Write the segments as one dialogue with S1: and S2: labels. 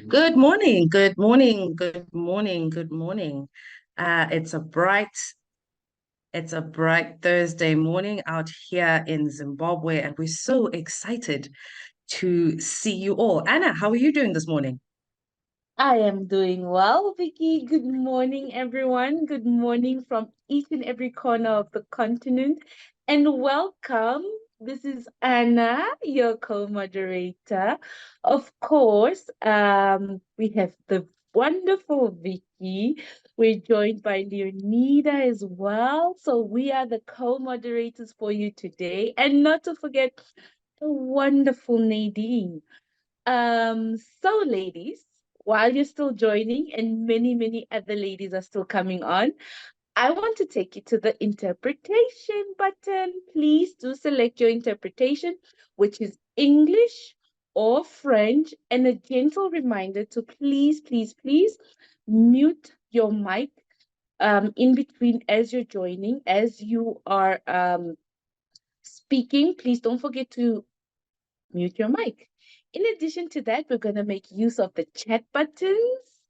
S1: Good morning, good morning, good morning, good morning. It's a bright Thursday morning out here in Zimbabwe, and we're so excited to see you all. Anna, how are you doing this morning?
S2: I am doing well, Vicky. Good morning, everyone. Good morning from each and every corner of the continent. And welcome. This is Anna, your co-moderator. Of course, we have the wonderful Vicky. We're joined by Leonida as well. So we are the co-moderators for you today. And not to forget the wonderful Nadine. So ladies, while you're still joining and many other ladies are still coming on, I want to take you to the interpretation button. Please do select your interpretation, which is English or French, and a gentle reminder to please mute your mic in between as you're joining, as you are speaking. Please don't forget to mute your mic. In addition to that, we're going to make use of the chat buttons,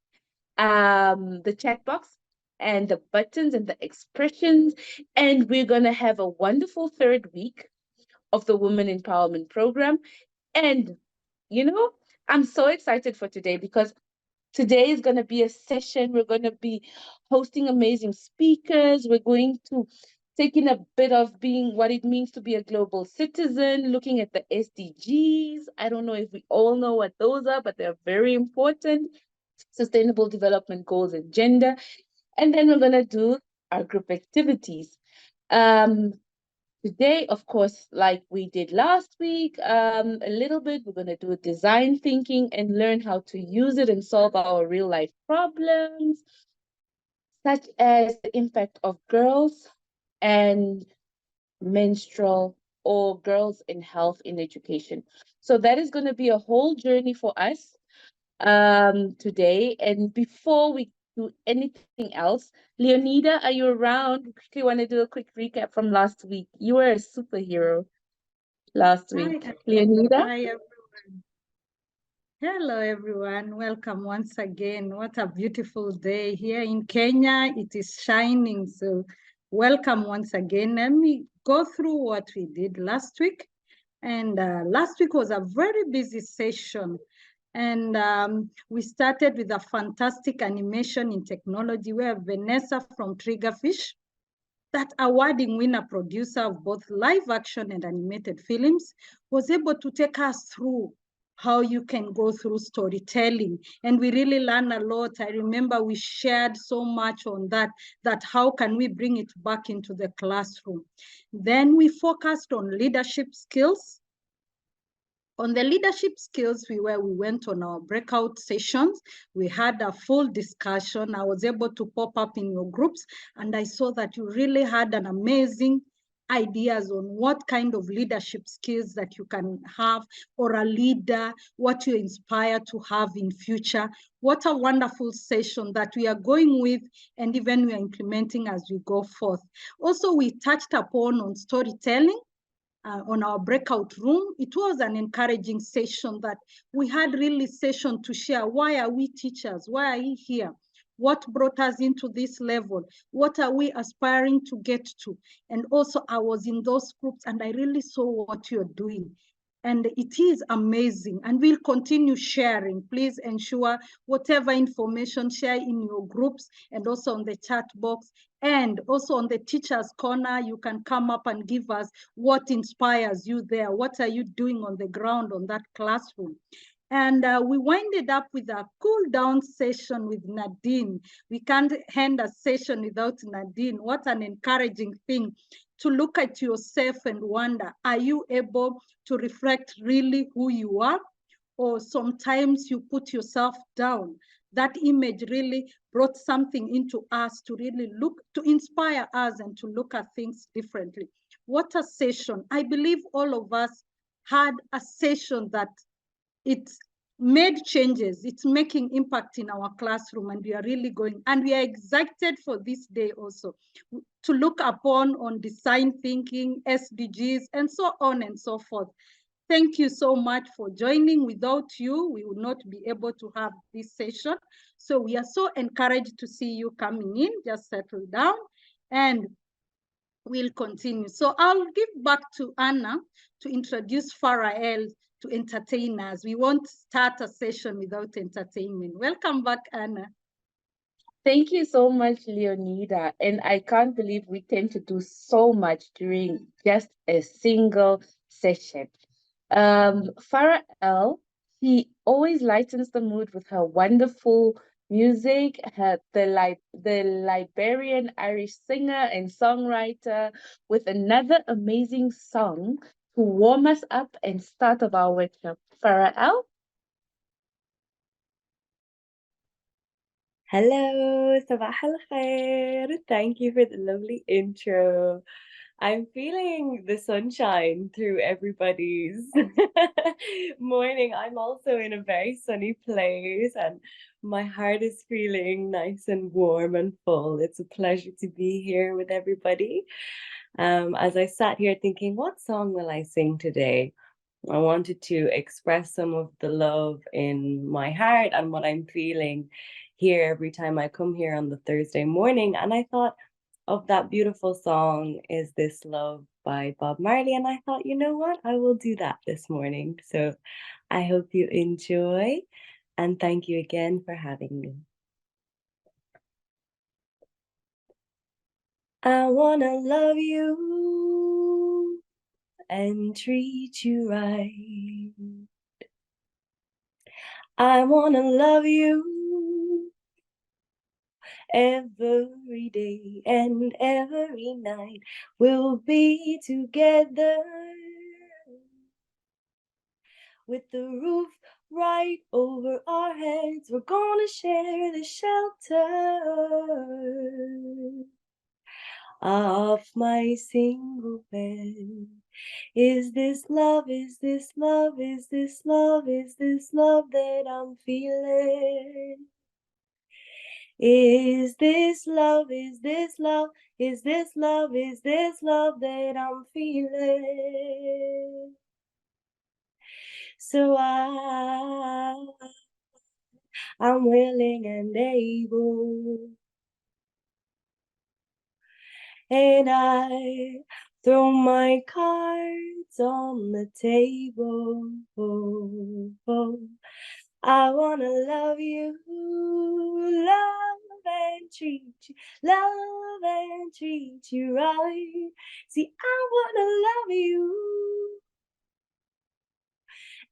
S2: the chat box, and the buttons and the expressions. And we're going to have a wonderful third week of the Women Empowerment Program. And, you know, I'm so excited for today because today is going to be a session. We're going to be hosting amazing speakers. We're going to take in a bit of being what it means to be a global citizen, looking at the SDGs. I don't know if we all know what those are, but they're very important. Sustainable Development Goals and gender. And then we're going to do our group activities. Today, of course, like we did last week, a little bit, we're going to do design thinking and learn how to use it and solve our real life problems, such as the impact of girls and menstrual or girls in health in education. So that is going to be a whole journey for us today. And before we do anything else, Leonida, are you around? We quickly want to do a quick recap from last week. You were a superhero last week. Leonida?
S3: Hi, everyone. Hello, everyone. Welcome once again. What a beautiful day here in Kenya. It is shining. So welcome once again. Let me go through what we did last week. And last week was a very busy session. And we started with a fantastic animation in technology where Vanessa from Triggerfish, that awarding winner producer of both live action and animated films, was able to take us through how you can go through storytelling. And we really learned a lot. I remember we shared so much on that how can we bring it back into the classroom. Then we focused on leadership skills. On the leadership skills, we went on our breakout sessions. We had a full discussion. I was able to pop up in your groups, and I saw that you really had an amazing ideas on what kind of leadership skills that you can have, or a leader, what you inspire to have in future. What a wonderful session that we are going with, and even we are implementing as we go forth. Also, we touched upon on storytelling. On our breakout room. It was an encouraging session that we had really session to share. Why are we teachers? Why are we here? What brought us into this level? What are we aspiring to get to? And also I was in those groups and I really saw what you're doing. And it is amazing, and we'll continue sharing. Please ensure whatever information, share in your groups and also on the chat box, and also on the teacher's corner. You can come up and give us what inspires you there. What are you doing on the ground on that classroom? And we winded up with a cool down session with Nadine. We can't end a session without Nadine. What an encouraging thing to look at yourself and wonder, are you able to reflect really who you are? Or sometimes you put yourself down. That image really brought something into us to really look, to inspire us and to look at things differently. What a session. I believe all of us had a session that it's made changes. It's making impact in our classroom, and we are really going, and we are excited for this day also to look upon on design thinking, SDGs, and so on and so forth. Thank you so much for joining. Without you, we would not be able to have this session. So we are so encouraged to see you coming in. Just settle down and we'll continue. So I'll give back to Anna to introduce Farael to entertainers. We won't start a session without entertainment. Welcome back, Anna.
S2: Thank you so much, Leonida. And I can't believe we tend to do so much during just a single session. Farah L, he always lightens the mood with her wonderful music, the Liberian Irish singer and songwriter, with another amazing song to warm us up and start of our workshop. Farah L.
S4: Hello, Sabah al khair. Thank you for the lovely intro. I'm feeling the sunshine through everybody's morning. I'm also in a very sunny place and my heart is feeling nice and warm and full. It's a pleasure to be here with everybody. As I sat here thinking, what song will I sing today? I wanted to express some of the love in my heart and what I'm feeling here every time I come here on the Thursday morning. And I thought of that beautiful song, Is This Love by Bob Marley. And I thought, you know what? I will do that this morning. So I hope you enjoy. And thank you again for having me. I wanna love you and treat you right. I wanna love you every day and every night. We'll be together with the roof right over our heads. We're gonna share the shelter of my single bed. Is this love, is this love, is this love, is this love that I'm feeling? Is this love, is this love, is this love, is this love that I'm feeling? So I'm willing and able, and I throw my cards on the table. I wanna love you, love and treat you, love and treat you right. See, I wanna love you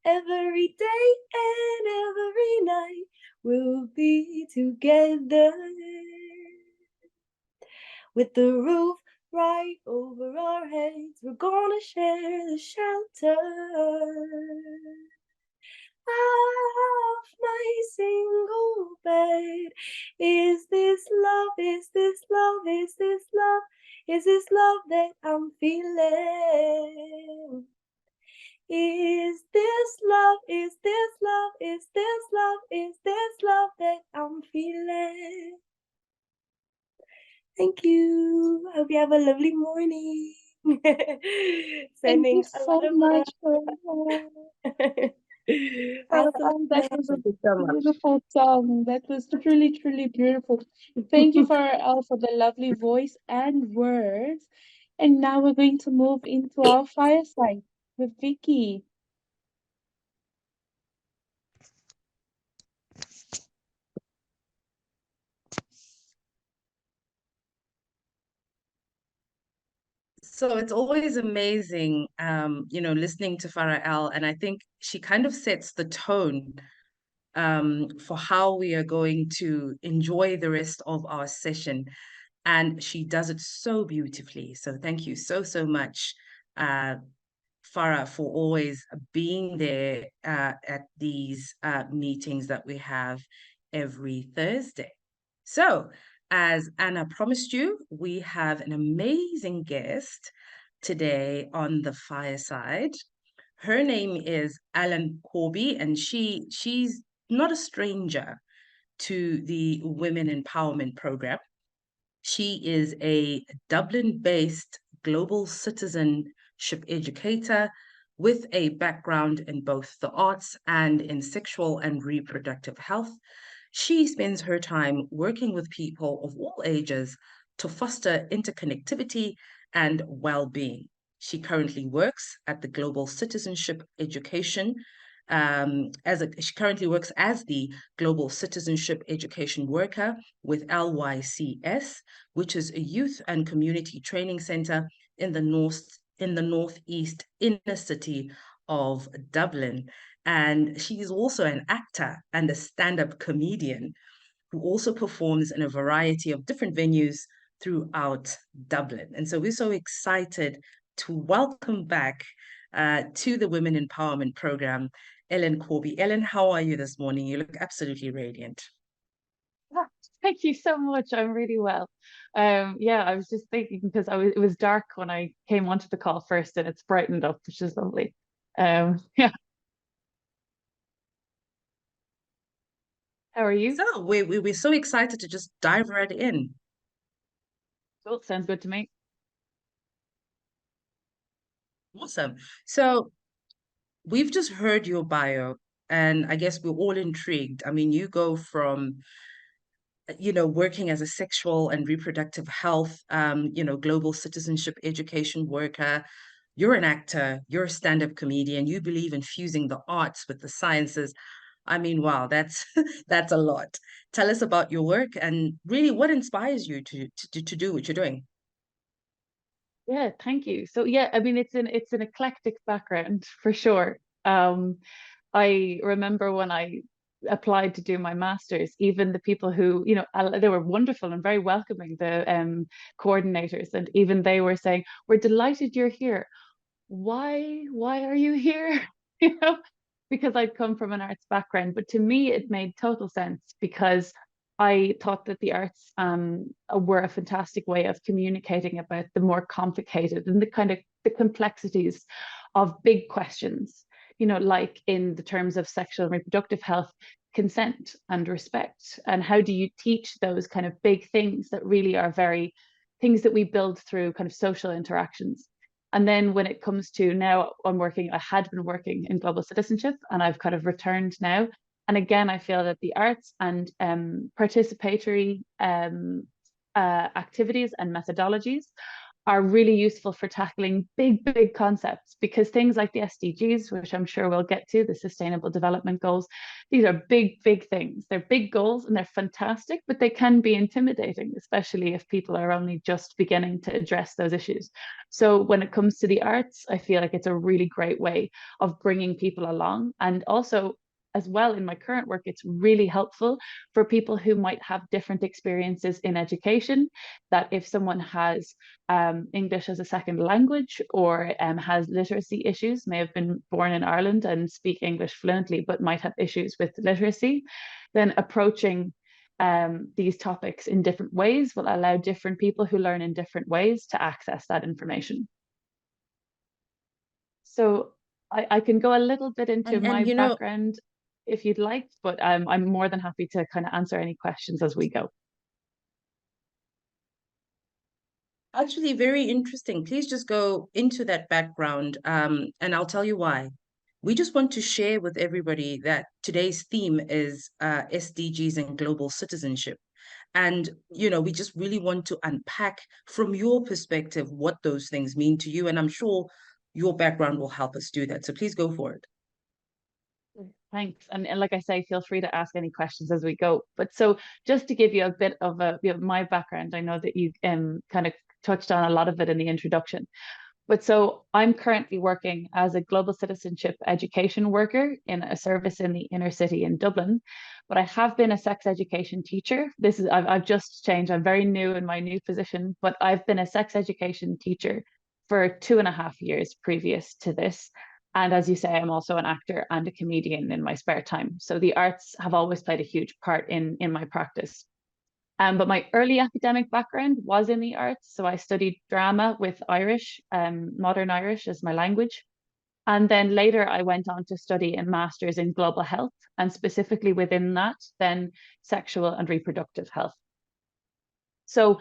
S4: every day and every night. We'll be together with the roof right over our heads. We're gonna share the shelter of my single bed. Is this love? Is this love? Is this love? Is this love that I'm feeling? Is this love? Is this love? Is this love? Is this love that I'm feeling? Thank you. Hope you have a lovely morning.
S2: Thank you
S4: Sending a
S2: so
S4: lot of
S2: much for
S4: love.
S2: that was a beautiful song. That was truly, truly beautiful. Thank you, Farah, for the lovely voice and words. And now we're going to move into our fireside with Vicky.
S1: So it's always amazing, listening to Farah Al, and I think she kind of sets the tone for how we are going to enjoy the rest of our session. And she does it so beautifully. So thank you so, so much, uh, Farah, for always being there at these meetings that we have every Thursday. So, as Anna promised you, we have an amazing guest today on the fireside. Her name is Alan Corby, and she's not a stranger to the Women Empowerment Program. She is a Dublin-based global citizenship educator, With a background in both the arts and in sexual and reproductive health, she spends her time working with people of all ages to foster interconnectivity and well-being. She currently works at the Global Citizenship Education she currently works as the Global Citizenship Education Worker with LYCS, which is a youth and community training center in the northeast inner city of Dublin. And she is also an actor and a stand-up comedian who also performs in a variety of different venues throughout Dublin. And so we're so excited to welcome back to the Women Empowerment Program, Ellen Corby. Ellen, how are you this morning? You look absolutely radiant.
S2: Thank you so much. I'm really well. Yeah, I was just thinking because it was dark when I came onto the call first, and it's brightened up, which is lovely. Yeah. How are you?
S1: So we're so excited to just dive right in.
S2: Cool. Sounds good to me.
S1: Awesome. So we've just heard your bio, and I guess we're all intrigued. I mean, you go from working as a sexual and reproductive health, global citizenship education worker. You're an actor, you're a stand-up comedian, you believe in fusing the arts with the sciences. I mean, wow, that's that's a lot. Tell us about your work and really what inspires you to do what you're doing.
S2: Yeah, thank you. So yeah, I mean it's an eclectic background for sure. I remember when I applied to do my master's, even the people who, they were wonderful and very welcoming, the coordinators, and even they were saying, "We're delighted you're here. Why are you here?" You know, because I'd come from an arts background. But to me, it made total sense because I thought that the arts were a fantastic way of communicating about the more complicated and the kind of the complexities of big questions, like in the terms of sexual and reproductive health, consent and respect. And how do you teach those kind of big things that really are very things that we build through kind of social interactions? And then when it comes to now, I had been working in global citizenship and I've kind of returned now. And again, I feel that the arts and participatory activities and methodologies are really useful for tackling big concepts, because things like the SDGs, which I'm sure we'll get to, the Sustainable Development Goals, these are big things. They're big goals and they're fantastic, but they can be intimidating, especially if people are only just beginning to address those issues. So when it comes to the arts, I feel like it's a really great way of bringing people along. And also, as well, in my current work, it's really helpful for people who might have different experiences in education, that if someone has English as a second language or has literacy issues, may have been born in Ireland and speak English fluently, but might have issues with literacy, then approaching these topics in different ways will allow different people who learn in different ways to access that information. So I can go a little bit into my background if you'd like, but I'm more than happy to kind of answer any questions as we go.
S1: Actually, very interesting. Please just go into that background, and I'll tell you why. We just want to share with everybody that today's theme is SDGs and global citizenship. And, we just really want to unpack from your perspective what those things mean to you. And I'm sure your background will help us do that. So please go for it.
S2: Thanks. And like I say, feel free to ask any questions as we go. But so just to give you a bit of my background, I know that you kind of touched on a lot of it in the introduction. But so I'm currently working as a global citizenship education worker in a service in the inner city in Dublin. But I have been a sex education teacher. I've just changed. I'm very new in my new position, but I've been a sex education teacher for 2.5 years previous to this. And as you say, I'm also an actor and a comedian in my spare time. So the arts have always played a huge part in my practice. But my early academic background was in the arts. So I studied drama with Irish, modern Irish as my language. And then later I went on to study a master's in global health, and specifically within that, then sexual and reproductive health. So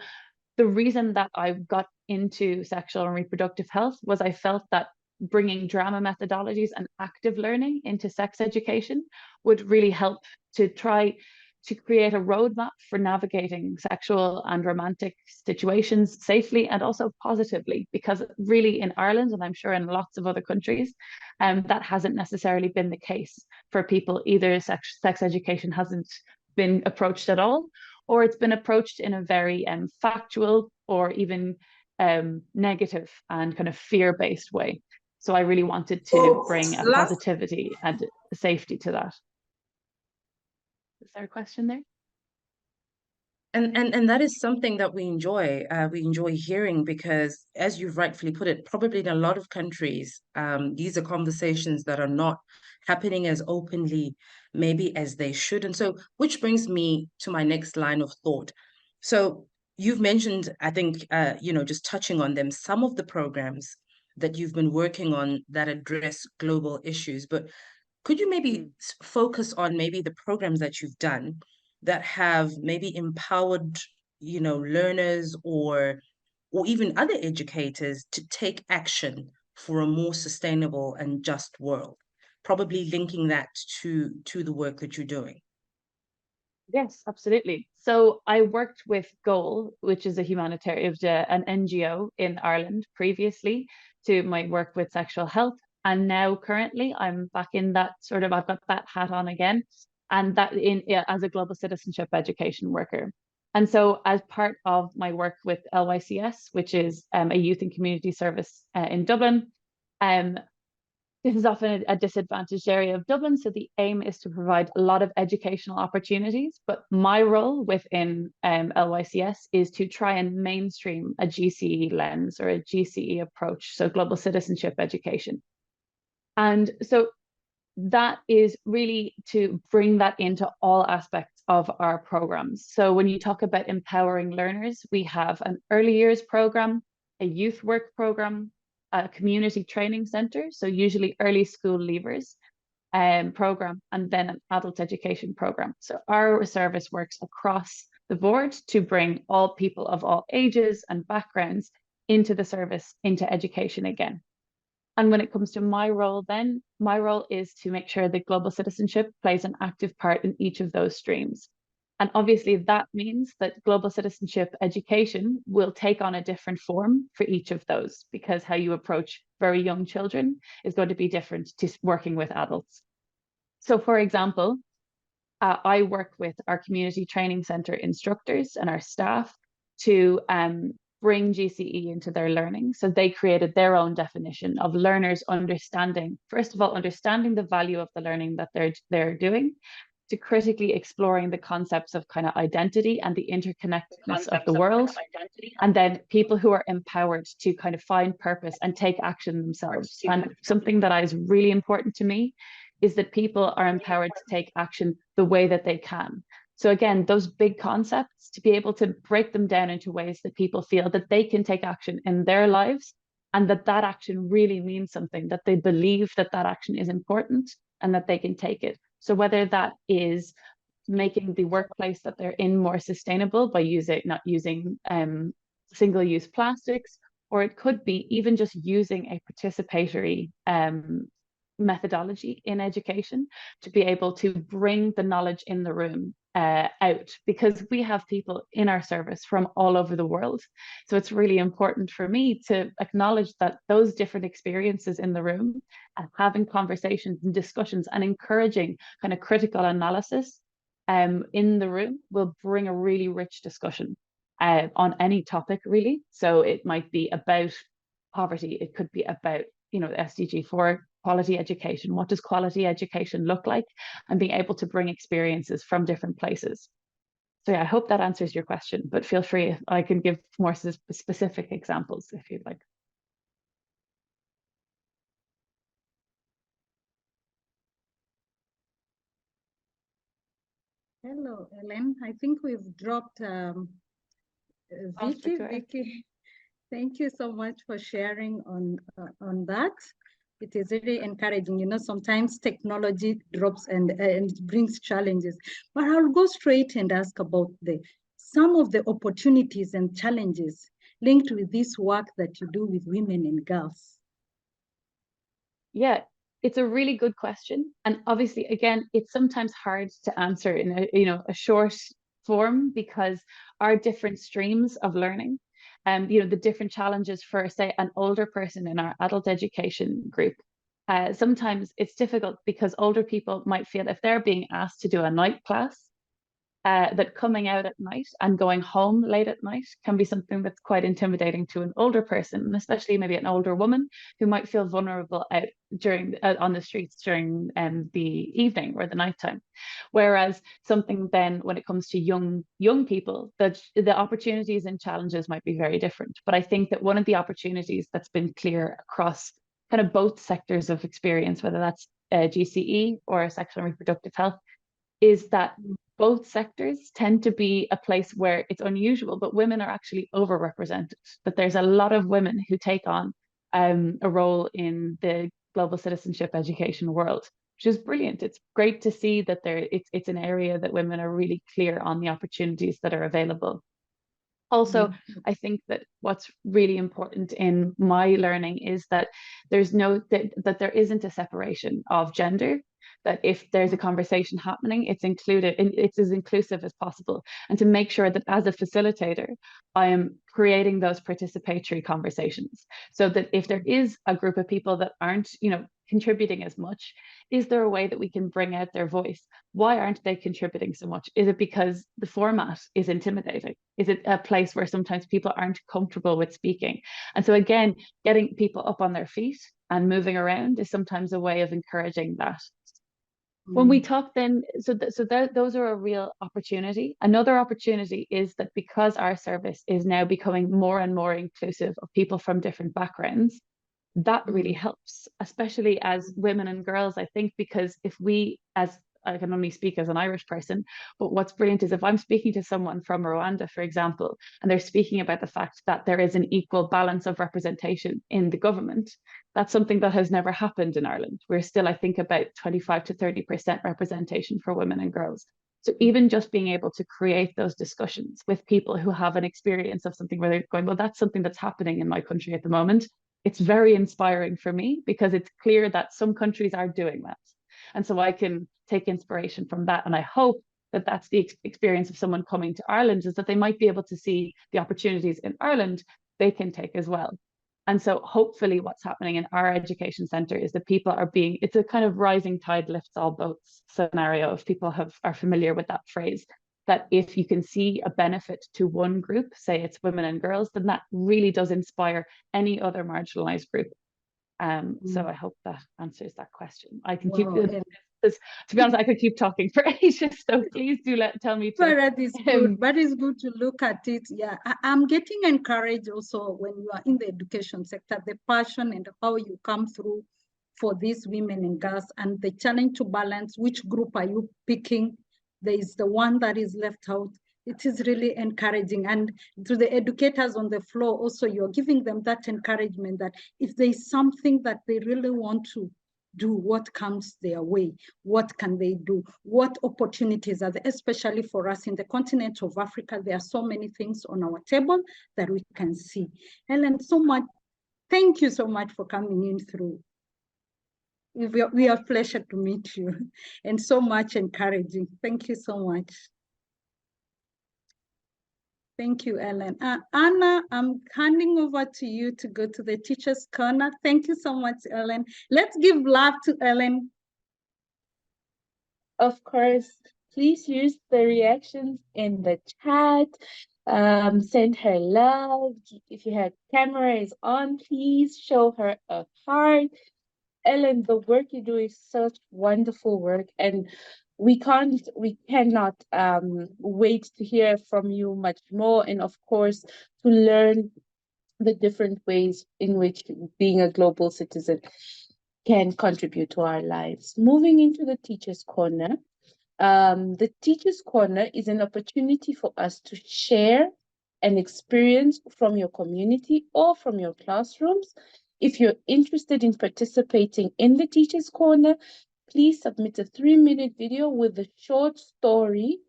S2: the reason that I got into sexual and reproductive health was I felt that bringing drama methodologies and active learning into sex education would really help to try to create a roadmap for navigating sexual and romantic situations safely and also positively, because really in Ireland, and I'm sure in lots of other countries, that hasn't necessarily been the case for people. Either sex education hasn't been approached at all, or it's been approached in a very factual or even negative and kind of fear-based way. So I really wanted to bring a positivity and safety to that. Is there a question there?
S1: And that is something that we enjoy. We enjoy hearing because, as you've rightfully put it, probably in a lot of countries, these are conversations that are not happening as openly, maybe as they should. And so, which brings me to my next line of thought. So you've mentioned, I think, just touching on them, some of the programs that you've been working on that address global issues, but could you maybe focus on maybe the programs that you've done that have maybe empowered, learners or even other educators to take action for a more sustainable and just world? Probably linking that to the work that you're doing.
S2: Yes, absolutely. So I worked with Goal, which is a humanitarian, an NGO in Ireland previously to my work with sexual health. And now currently I'm back in that I've got that hat on again, and that as a global citizenship education worker. And so as part of my work with LYCS, which is a youth and community service in Dublin, this is often a disadvantaged area of Dublin, so the aim is to provide a lot of educational opportunities. But my role within LYCS is to try and mainstream a GCE lens or a GCE approach, so global citizenship education. And so that is really to bring that into all aspects of our programs. So when you talk about empowering learners, we have an early years program, a youth work program, a community training center, so usually early school leavers program, and then an adult education program. So our service works across the board to bring all people of all ages and backgrounds into the service, into education again. And when it comes to my role, then my role is to make sure that global citizenship plays an active part in each of those streams. And obviously that means that global citizenship education will take on a different form for each of those, because how you approach very young children is going to be different to working with adults. So for example, I work with our community training center instructors and our staff to bring GCE into their learning. So they created their own definition of learners understanding, first of all, understanding the value of the learning that they're doing, to critically exploring the concepts of kind of identity and the interconnectedness of the world. And then people who are empowered to kind of find purpose and take action themselves. And something that is really important to me is that people are empowered to take action the way that they can. So again, those big concepts, to be able to break them down into ways that people feel that they can take action in their lives, and that action really means something, that they believe that action is important and that they can take it. So whether that is making the workplace that they're in more sustainable by not using single-use plastics, or it could be even just using a participatory methodology in education to be able to bring the knowledge in the room out, because we have people in our service from all over the world. So it's really important for me to acknowledge that those different experiences in the room and having conversations and discussions and encouraging kind of critical analysis in the room will bring a really rich discussion on any topic, really. So it might be about poverty, it could be about, SDG 4, quality education. What does quality education look like? And being able to bring experiences from different places. So yeah, I hope that answers your question, but feel free, I can give more specific examples if you'd like.
S3: Hello, Ellen. I think we've dropped Vicky. Vicky, thank you so much for sharing on that. It is really encouraging. Sometimes technology drops and brings challenges. But I'll go straight and ask about some of the opportunities and challenges linked with this work that you do with women and girls.
S2: Yeah, it's a really good question. And obviously, again, it's sometimes hard to answer in a short form because our different streams of learning and the different challenges for, say, an older person in our adult education group. Sometimes it's difficult because older people might feel if they're being asked to do a night class, that coming out at night and going home late at night can be something that's quite intimidating to an older person, and especially maybe an older woman who might feel vulnerable out during on the streets during the evening or the nighttime. Whereas something then when it comes to young people, that the opportunities and challenges might be very different. But I think that one of the opportunities that's been clear across kind of both sectors of experience, whether that's GCE or sexual and reproductive health, is that both sectors tend to be a place where it's unusual, but women are actually overrepresented. That there's a lot of women who take on a role in the global citizenship education world, which is brilliant. It's great to see that it's an area that women are really clear on the opportunities that are available. Also, I think that what's really important in my learning is that that there isn't a separation of gender, that if there's a conversation happening, it's included and it's as inclusive as possible. And to make sure that as a facilitator, I am creating those participatory conversations so that if there is a group of people that aren't, contributing as much, is there a way that we can bring out their voice? Why aren't they contributing so much? Is it because the format is intimidating? Is it a place where sometimes people aren't comfortable with speaking? And so again, getting people up on their feet and moving around is sometimes a way of encouraging that. When we talk then, those are a real opportunity. Another opportunity is that because our service is now becoming more and more inclusive of people from different backgrounds, that really helps, especially as women and girls, I think, because if we, as I can only speak as an Irish person, but what's brilliant is if I'm speaking to someone from Rwanda, for example, and they're speaking about the fact that there is an equal balance of representation in the government, that's something that has never happened in Ireland. We're still, I think, about 25 to 30% representation for women and girls. So even just being able to create those discussions with people who have an experience of something where they're going, well, that's something that's happening in my country at the moment. It's very inspiring for me because it's clear that some countries are doing that. And so I can take inspiration from that. And I hope that that's the experience of someone coming to Ireland, is that they might be able to see the opportunities in Ireland they can take as well. And so hopefully what's happening in our education centre is that people are it's a kind of rising tide lifts all boats scenario, if people are familiar with that phrase, that if you can see a benefit to one group, say it's women and girls, then that really does inspire any other marginalized group. So I hope that answers that question. I can keep this, to be honest, I could keep talking for ages, so please do tell me to.
S3: But that is good. But it's good to look at it. Yeah, I'm getting encouraged also when you are in the education sector, the passion and how you come through for these women and girls, and the challenge to balance which group are you picking. There is the one that is left out. It is really encouraging. And to the educators on the floor also, you're giving them that encouragement that if there is something that they really want to do, what comes their way, what can they do, what opportunities are there, especially for us in the continent of Africa. There are so many things on our table that we can see. Helen, thank you so much for coming in through. We are pleasure to meet you and so much encouraging. Thank you so much. Thank you, Ellen. Anna, I'm handing over to you to go to the Teacher's Corner. Thank you so much, Ellen. Let's give love to Ellen.
S2: Of course, please use the reactions in the chat. Send her love. If your camera is on, please show her a heart. Ellen, the work you do is such wonderful work, and we cannot wait to hear from you much more, and of course to learn the different ways in which being a global citizen can contribute to our lives. Moving into the Teacher's Corner. The Teacher's Corner is an opportunity for us to share an experience from your community or from your classrooms. If you're interested in participating in the Teacher's Corner, please submit a 3-minute video with a short story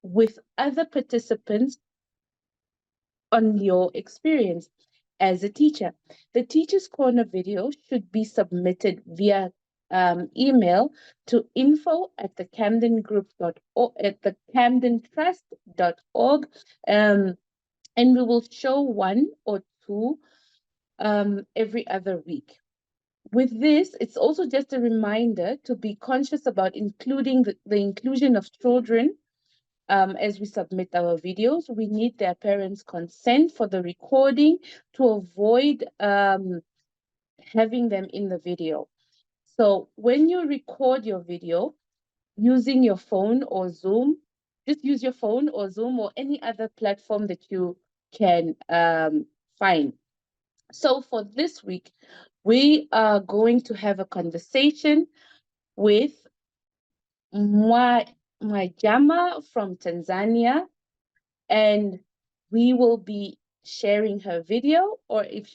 S2: with other participants on your experience. as a teacher. The Teacher's Corner video should be submitted via email to info@thecamdengroup.org at thecamdentrust.org, and we will show one or two every other week. With this, it's also just a reminder to be conscious about including the inclusion of children as we submit our videos. We need their parents' consent for the recording to avoid having them in the video. So when you record your video using your phone or Zoom, just use your phone or Zoom or any other platform that you can find. So for this week, we are going to have a conversation with Mwajama from Tanzania, and we will be sharing her video, or if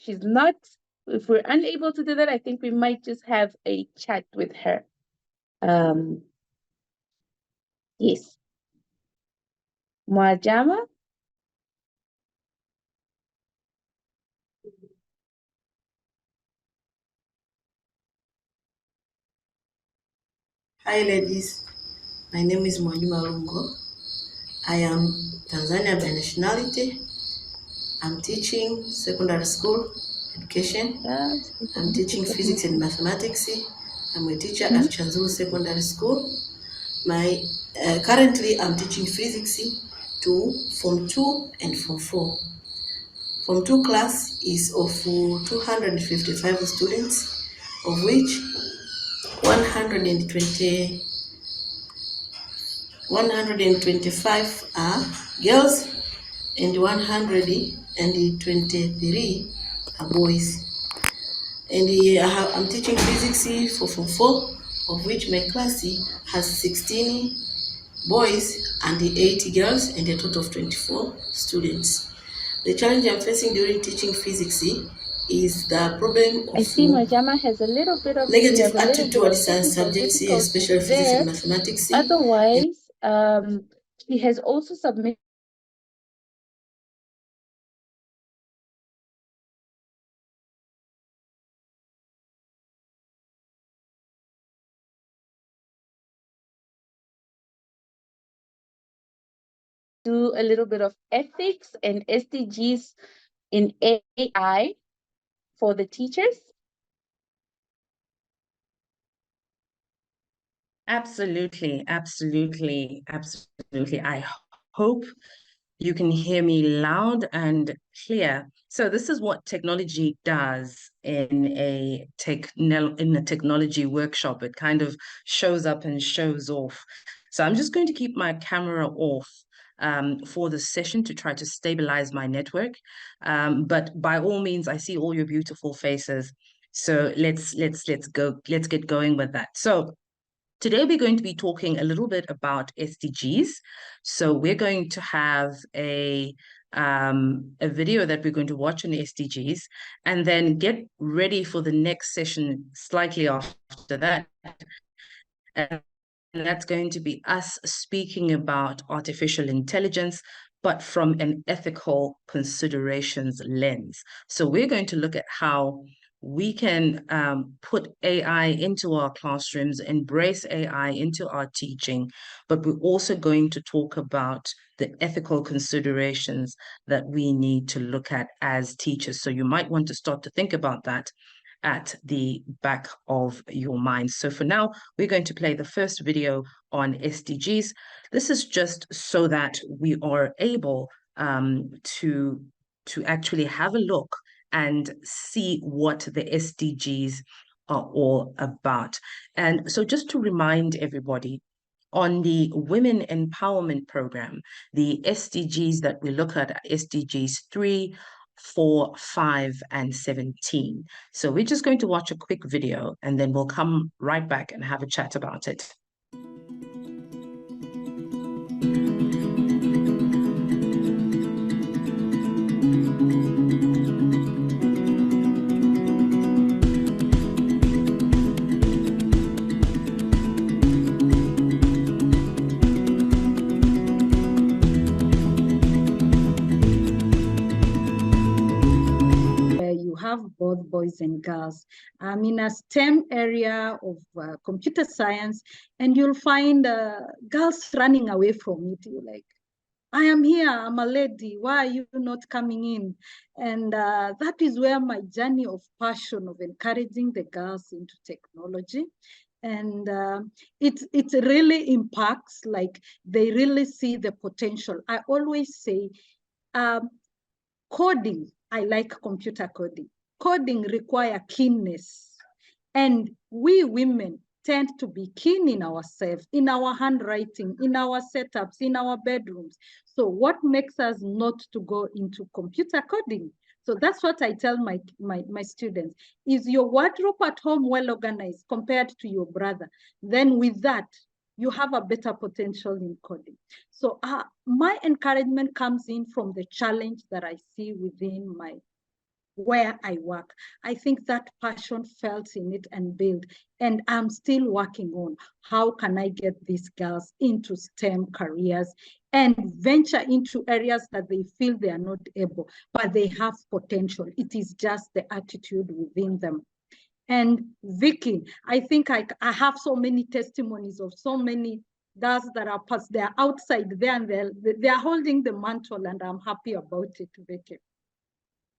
S2: we're unable to do that, I think we might just have a chat with her. Yes. Mwajama?
S5: Hi ladies, my name is Mwajuma Lungo. I am Tanzania by nationality. I'm teaching secondary school education. I'm teaching physics and mathematics. I'm a teacher at Chanzuru Secondary School. Currently I'm teaching physics to Form 2 and Form 4. Form 2 class is of 255 students, of which 125 are girls and 123 are boys. And I'm teaching physics for Form 4, of which my class has 16 boys and 8 girls and a total of 24 students. The challenge I'm facing during teaching physics is the problem of
S2: I see Mwajama has a little bit of
S5: negative attitude towards science subjects, especially physics and mathematics.
S2: Otherwise, she has also submitted do a little bit of ethics and SDGs in AI for the teachers.
S1: Absolutely, absolutely, absolutely. I hope you can hear me loud and clear. So this is what technology does in a technology workshop. It kind of shows up and shows off. So I'm just going to keep my camera off for the session to try to stabilize my network. But by all means, I see all your beautiful faces. So let's get going with that. So today, we're going to be talking a little bit about SDGs. So we're going to have a video that we're going to watch on the SDGs, and then get ready for the next session slightly after that. And that's going to be us speaking about artificial intelligence, but from an ethical considerations lens. So we're going to look at how we can put AI into our classrooms, embrace AI into our teaching, but we're also going to talk about the ethical considerations that we need to look at as teachers. So you might want to start to think about that at the back of your mind. So for now, we're going to play the first video on SDGs. This is just so that we are able to actually have a look and see what the SDGs are all about. And so just to remind everybody, on the Women Empowerment Program, the SDGs that we look at are SDGs 3, 4, 5, and 17. So we're just going to watch a quick video and then we'll come right back and have a chat about it.
S3: boys and girls. I'm in a STEM area of computer science, and you'll find girls running away from it. You're like, I am here, I'm a lady, why are you not coming in? And that is where my journey of passion of encouraging the girls into technology. And it really impacts, like they really see the potential. I always say, coding, I like computer coding. Coding require keenness. And we women tend to be keen in ourselves, in our handwriting, in our setups, in our bedrooms. So what makes us not to go into computer coding? So that's what I tell my students. Is your wardrobe at home well organized compared to your brother? Then with that, you have a better potential in coding. So my encouragement comes in from the challenge that I see within where I work. I think that passion felt in it and built, and I'm still working on how can I get these girls into STEM careers and venture into areas that they feel they are not able, but they have potential. It is just the attitude within them. And Vicky, I think I have so many testimonies of so many girls that are past, they're outside there and they're holding the mantle, and I'm happy about it, Vicky.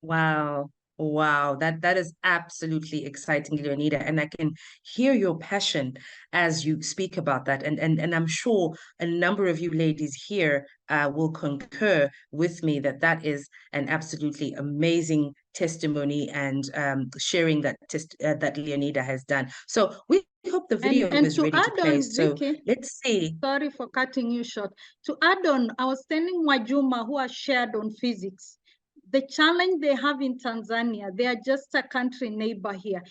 S1: Wow. Wow. That is absolutely exciting, Leonida. And I can hear your passion as you speak about that. And I'm sure a number of you ladies here will concur with me that that is an absolutely amazing testimony and sharing that that Leonida has done. So we hope the video
S3: and
S1: is
S3: to
S1: ready to
S3: add
S1: play.
S3: on,
S1: So
S3: Vicky,
S1: let's see.
S3: sorry for cutting you short. To add on, I was telling Wajuma, who has shared on physics, the challenge they have in Tanzania, they are just a country neighbor here.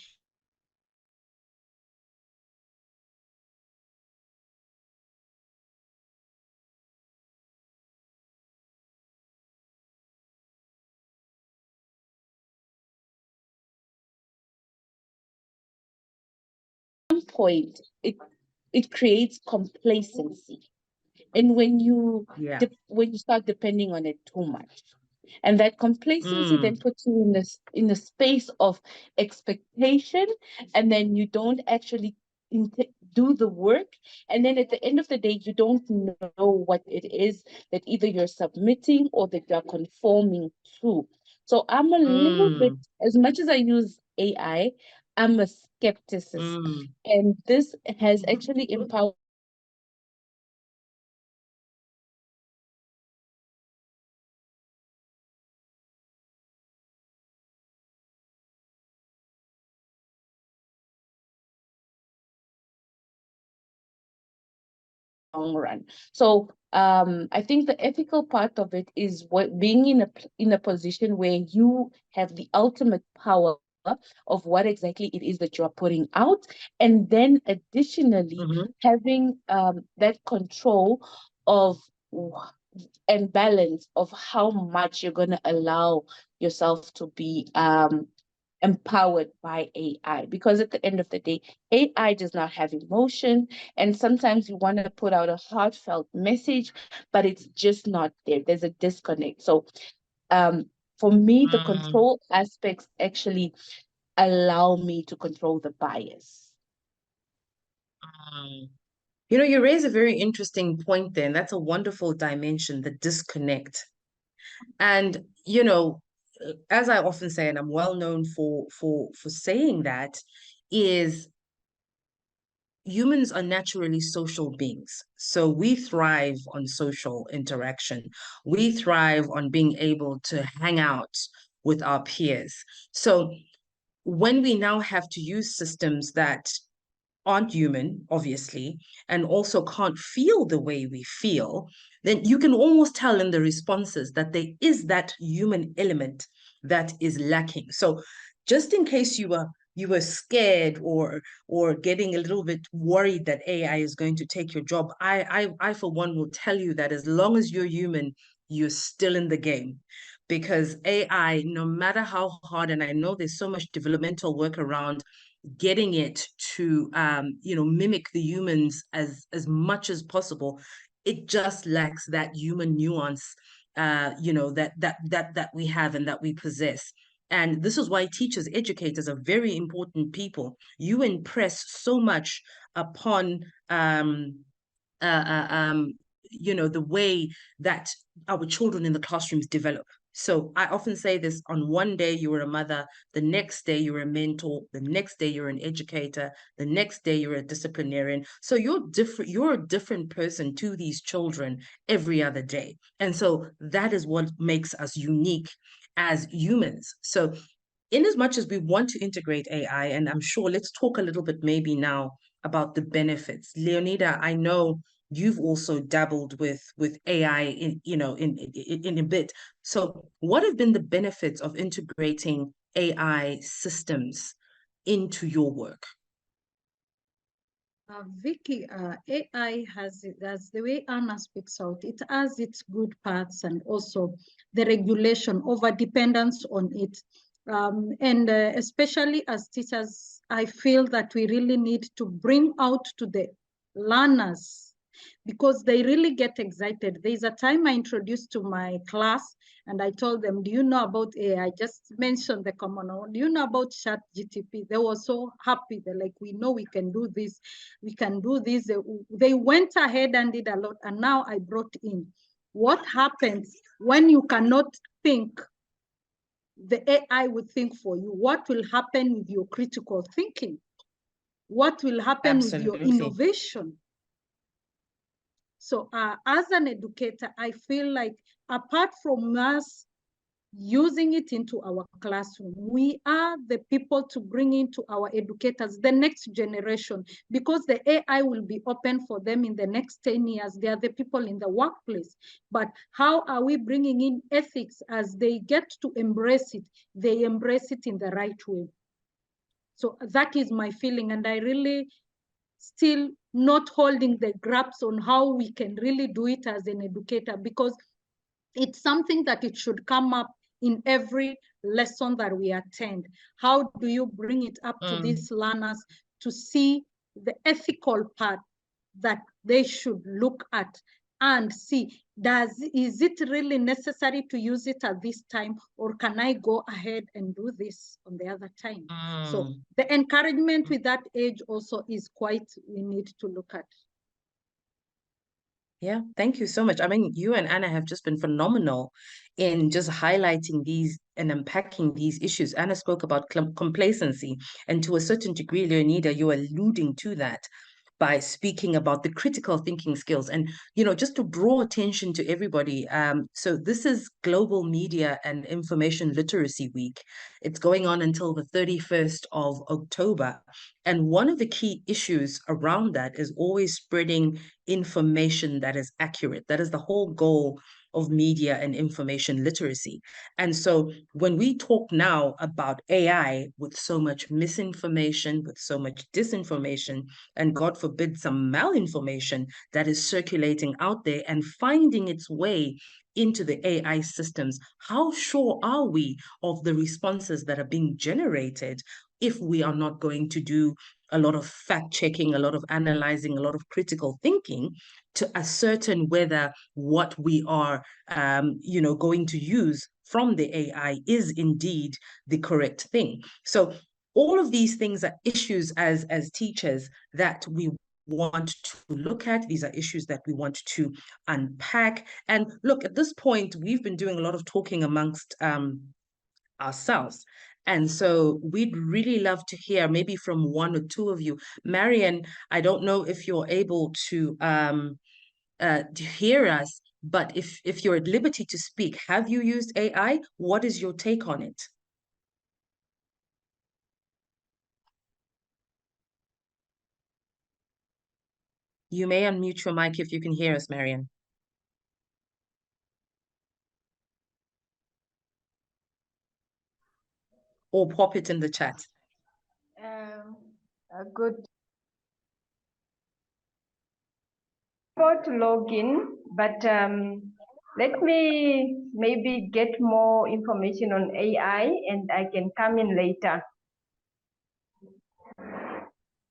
S2: Point, it creates complacency. And when you start depending on it too much, and that complacency then puts you in the space of expectation, and then you don't actually do the work, and then at the end of the day you don't know what it is that either you're submitting or that you're conforming to. So I'm a little bit, as much as I use AI, I'm a skepticist, and this has actually empowered long run. So I think the ethical part of it is what being in a position where you have the ultimate power of what exactly it is that you are putting out, and then additionally having that control of and balance of how much you're going to allow yourself to be empowered by AI, because at the end of the day, AI does not have emotion, and sometimes you want to put out a heartfelt message, but it's just not there. There's a disconnect. So for me, the control aspects actually allow me to control the bias.
S1: You know, you raise a very interesting point there, and that's a wonderful dimension, the disconnect. And, you know, as I often say, and I'm well known for saying that, is humans are naturally social beings. So we thrive on social interaction. We thrive on being able to hang out with our peers. So when we now have to use systems that aren't human, obviously, and also can't feel the way we feel, then you can almost tell in the responses that there is that human element that is lacking. So just in case you were scared or getting a little bit worried that AI is going to take your job, I for one will tell you that as long as you're human, you're still in the game. Because AI, no matter how hard, and I know there's so much developmental work around getting it to mimic the humans as much as possible, it just lacks that human nuance that we have and that we possess. And this is why teachers, educators are very important people. You impress so much upon the way that our children in the classrooms develop. So I often say this: on one day you were a mother, the next day you're a mentor, the next day you're an educator, the next day you're a disciplinarian. So you're a different person to these children every other day. And so that is what makes us unique as humans. So in as much as we want to integrate AI, and I'm sure let's talk a little bit maybe now about the benefits. Leonida, I know you've also dabbled with AI in a bit. So what have been the benefits of integrating AI systems into your work?
S3: Vicky, AI has the way Anna speaks out, it has its good parts and also the regulation, over dependence on it. And especially as teachers, I feel that we really need to bring out to the learners, because they really get excited. There's a time I introduced to my class and I told them, do you know about AI? I just mentioned the common one. Do you know about Chat GTP? They were so happy. They're like, we know we can do this. We can do this. They went ahead and did a lot. And now I brought in what happens when you cannot think. The AI will think for you. What will happen with your critical thinking? What will happen
S1: Absolutely.
S3: with your innovation? So as an educator, I feel like apart from us using it into our classroom, we are the people to bring into our educators, the next generation, because the AI will be open for them in the next 10 years. They are the people in the workplace. But how are we bringing in ethics as they get to embrace it? They embrace it in the right way. So that is my feeling. And I really still not holding the grasp on how we can really do it as an educator, because it's something that it should come up in every lesson that we attend. How do you bring it up to these learners to see the ethical part that they should look at and see, is it really necessary to use it at this time, or can I go ahead and do this on the other time? So the encouragement with that age also is quite, we need to look at.
S1: Yeah, thank you so much. I mean, you and Anna have just been phenomenal in just highlighting these and unpacking these issues. Anna spoke about complacency, and to a certain degree, Leonida, you are alluding to that by speaking about the critical thinking skills. And, just to draw attention to everybody, so this is Global Media and Information Literacy Week. It's going on until the 31st of October. And one of the key issues around that is always spreading information that is accurate. That is the whole goal of media and information literacy. And so when we talk now about AI with so much misinformation, with so much disinformation, and God forbid some malinformation that is circulating out there and finding its way into the AI systems, how sure are we of the responses that are being generated if we are not going to do a lot of fact checking, a lot of analyzing, a lot of critical thinking to ascertain whether what we are, going to use from the AI is indeed the correct thing. So all of these things are issues as teachers that we want to look at. These are issues that we want to unpack. And look, at this point, we've been doing a lot of talking amongst ourselves. And so we'd really love to hear maybe from one or two of you. Marian, I don't know if you're able to hear us, but if you're at liberty to speak, have you used AI? What is your take on it? You may unmute your mic if you can hear us, Marian. Or pop it in the chat.
S6: Good. About to log in, but let me maybe get more information on AI and I can come in later.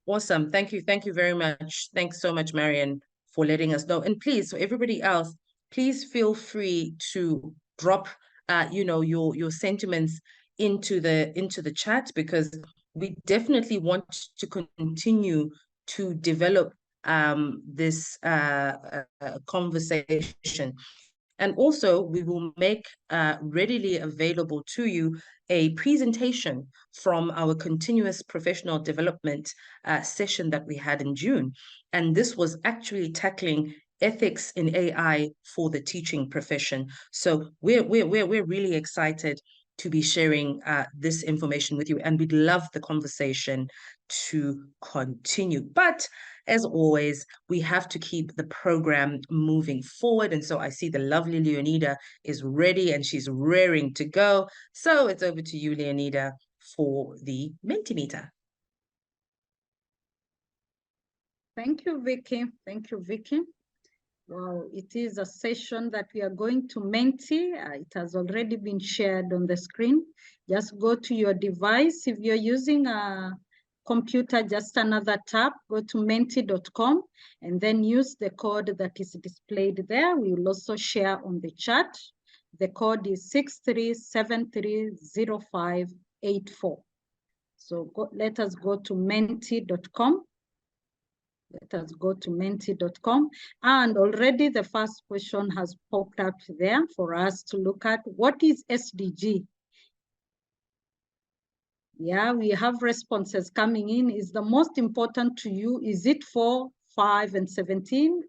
S1: Awesome. Thank you. Thank you very much. Thanks so much, Marian, for letting us know. And please, so everybody else, please feel free to drop, your sentiments into the chat, because we definitely want to continue to develop this conversation. And also, we will make readily available to you a presentation from our continuous professional development session that we had in June. And this was actually tackling ethics in AI for the teaching profession. So we're really excited to be sharing this information with you, and we'd love the conversation to continue. But as always, we have to keep the program moving forward. And so I see the lovely Leonida is ready and she's raring to go. So it's over to you, Leonida, for the Mentimeter.
S3: Thank you, Vicky. Thank you, Vicky. Wow, it is a session that we are going to Menti. It has already been shared on the screen. Just go to your device. If you're using a computer, just another tab, go to menti.com and then use the code that is displayed there. We will also share on the chat. The code is 63730584. So let us go to menti.com. Let us go to menti.com. And already the first question has popped up there for us to look at. What is SDG? Yeah, we have responses coming in. Is the most important to you? Is it 4, 5, and 17?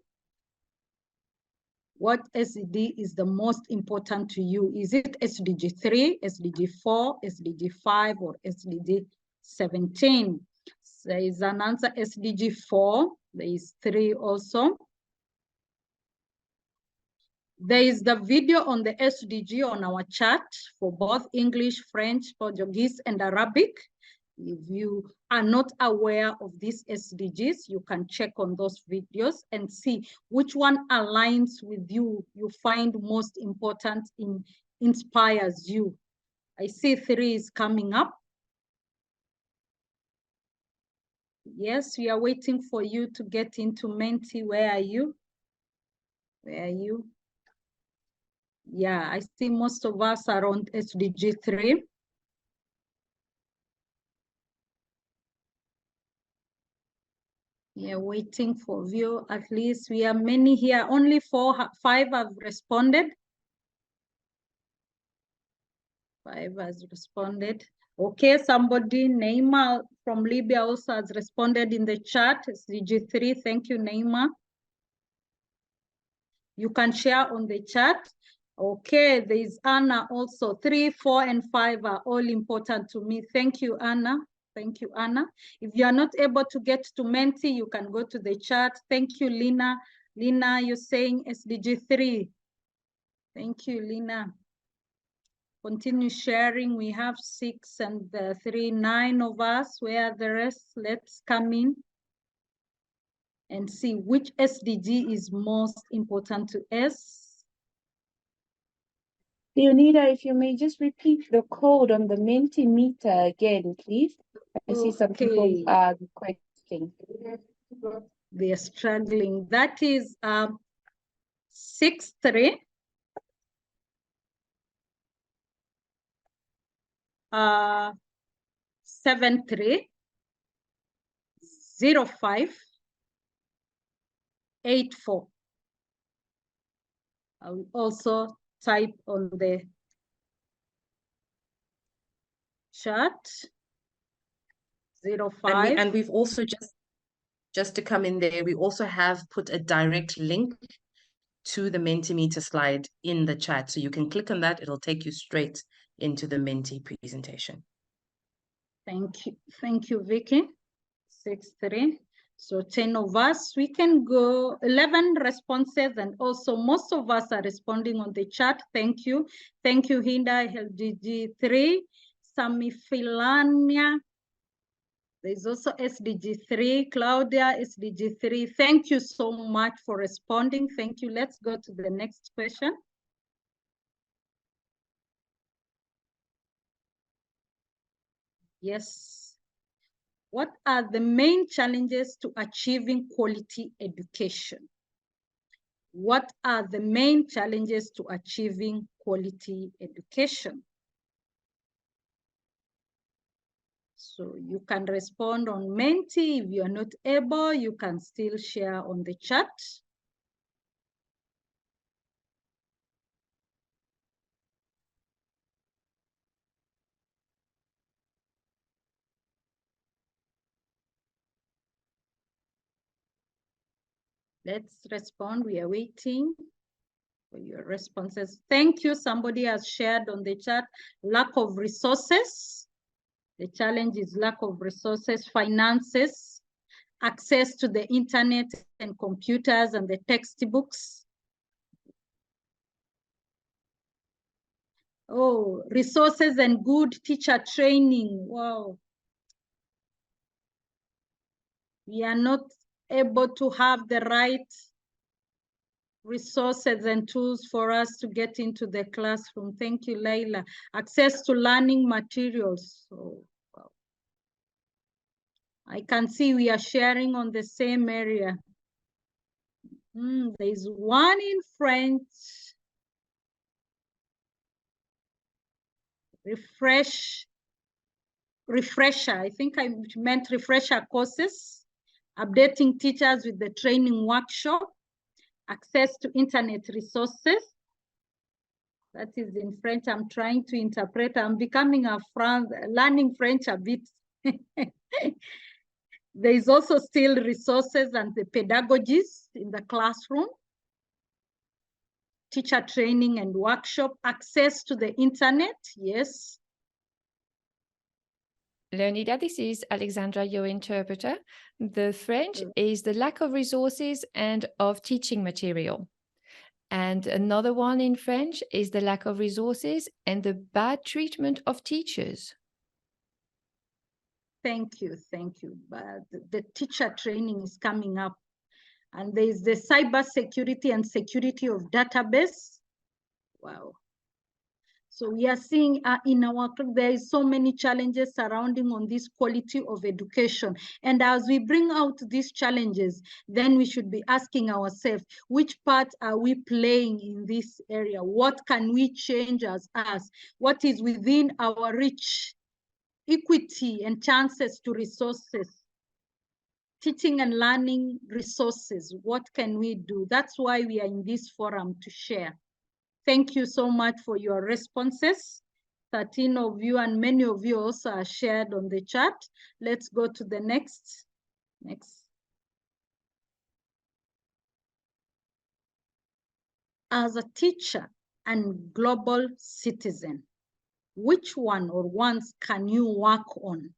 S3: What SDG is the most important to you? Is it SDG 3, SDG 4, SDG 5, or SDG 17? There is an answer, SDG 4. There is 3 also. There is the video on the SDG on our chat for both English, French, Portuguese, and Arabic. If you are not aware of these SDGs, you can check on those videos and see which one aligns with you, you find most important, inspires you. I see 3 is coming up. Yes, we are waiting for you to get into Menti. Where are you? Where are you? Yeah, I see most of us are on SDG 3. We are waiting for view. At least we are many here. Only 5 have responded. 5 has responded. Okay, somebody, Neymar from Libya also has responded in the chat. SDG 3, thank you, Neymar. You can share on the chat. Okay, there is Anna also. 3, 4, and 5 are all important to me. Thank you, Anna. Thank you, Anna. If you are not able to get to Menti, you can go to the chat. Thank you, Lina. Lina, you're saying SDG 3. Thank you, Lina. Continue sharing. We have 6 and 3, 9 of us. Where are the rest? Let's come in and see which SDG is most important to us.
S2: Leonida, if you may just repeat the code on the Mentimeter again, please. I see some people are requesting.
S3: They are struggling. That is 63 73 05 84. I will also type on the chat 05.
S1: And we've also just to come in there, we also have put a direct link to the Mentimeter slide in the chat. So you can click on that. It'll take you straight into the Menti presentation.
S3: Thank you, Vicky. 63. So 10 of us, we can go 11 responses, and also most of us are responding on the chat. Thank you. Thank you, Hinda, LDG 3, Samifilania. There's also SDG 3, Claudia, SDG 3. Thank you so much for responding. Thank you. Let's go to the next question. Yes. What are the main challenges to achieving quality education? What are the main challenges to achieving quality education? So you can respond on Menti. If you are not able, you can still share on the chat. Let's respond. We are waiting for your responses. Thank you. Somebody has shared on the chat, lack of resources. The challenge is lack of resources, finances, access to the internet and computers and the textbooks. Oh, resources and good teacher training. Wow. We are not able to have the right resources and tools for us to get into the classroom. Thank you, Leila. Access to learning materials. So, wow. I can see we are sharing on the same area. There is one in French. Refresher, I think I meant refresher courses, updating teachers with the training workshop, access to internet resources. That is in French. I'm trying to interpret. I'm becoming learning French a bit. There is also still resources and the pedagogies in the classroom, teacher training and workshop, access to the internet, yes.
S7: Leonida, this is Alexandra, your interpreter. The French is the lack of resources and of teaching material. And another one in French is the lack of resources and the bad treatment of teachers.
S3: Thank you, thank you. But the teacher training is coming up. And there is the cyber security and security of database. Wow. So we are seeing in our club, there is so many challenges surrounding on this quality of education. And as we bring out these challenges, then we should be asking ourselves, which part are we playing in this area? What can we change as us? What is within our reach? Equity and chances to resources. Teaching and learning resources. What can we do? That's why we are in this forum to share. Thank you so much for your responses. 13 of you and many of you also are shared on the chat. Let's go to the next. As a teacher and global citizen, which one or ones can you work on?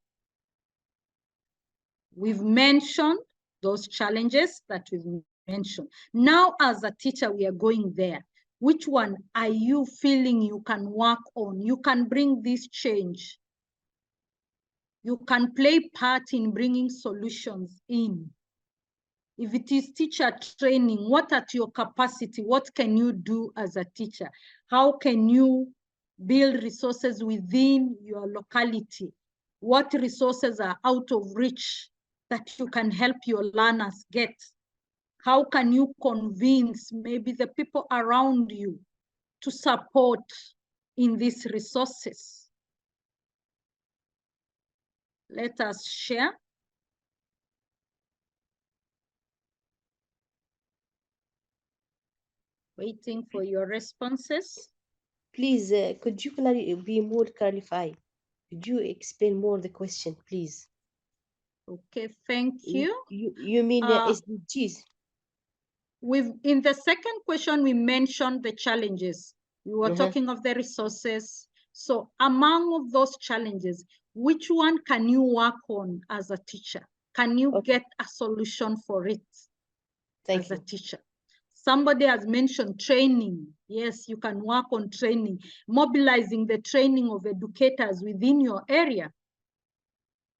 S3: We've mentioned those challenges that we've mentioned. Now, as a teacher, we are going there. Which one are you feeling you can work on? You can bring this change. You can play part in bringing solutions in. If it is teacher training, what at your capacity? What can you do as a teacher? How can you build resources within your locality? What resources are out of reach that you can help your learners get? How can you convince maybe the people around you to support in these resources? Let us share. Waiting for your responses.
S8: Please, could you be more clarified? Could you explain more the question, please?
S3: Okay, thank you.
S8: You mean SDGs?
S3: In the second question, we mentioned the challenges. We were talking of the resources. So among those challenges, which one can you work on as a teacher? Can you get a solution for it as a teacher? Somebody has mentioned training. Yes, you can work on training, mobilizing the training of educators within your area.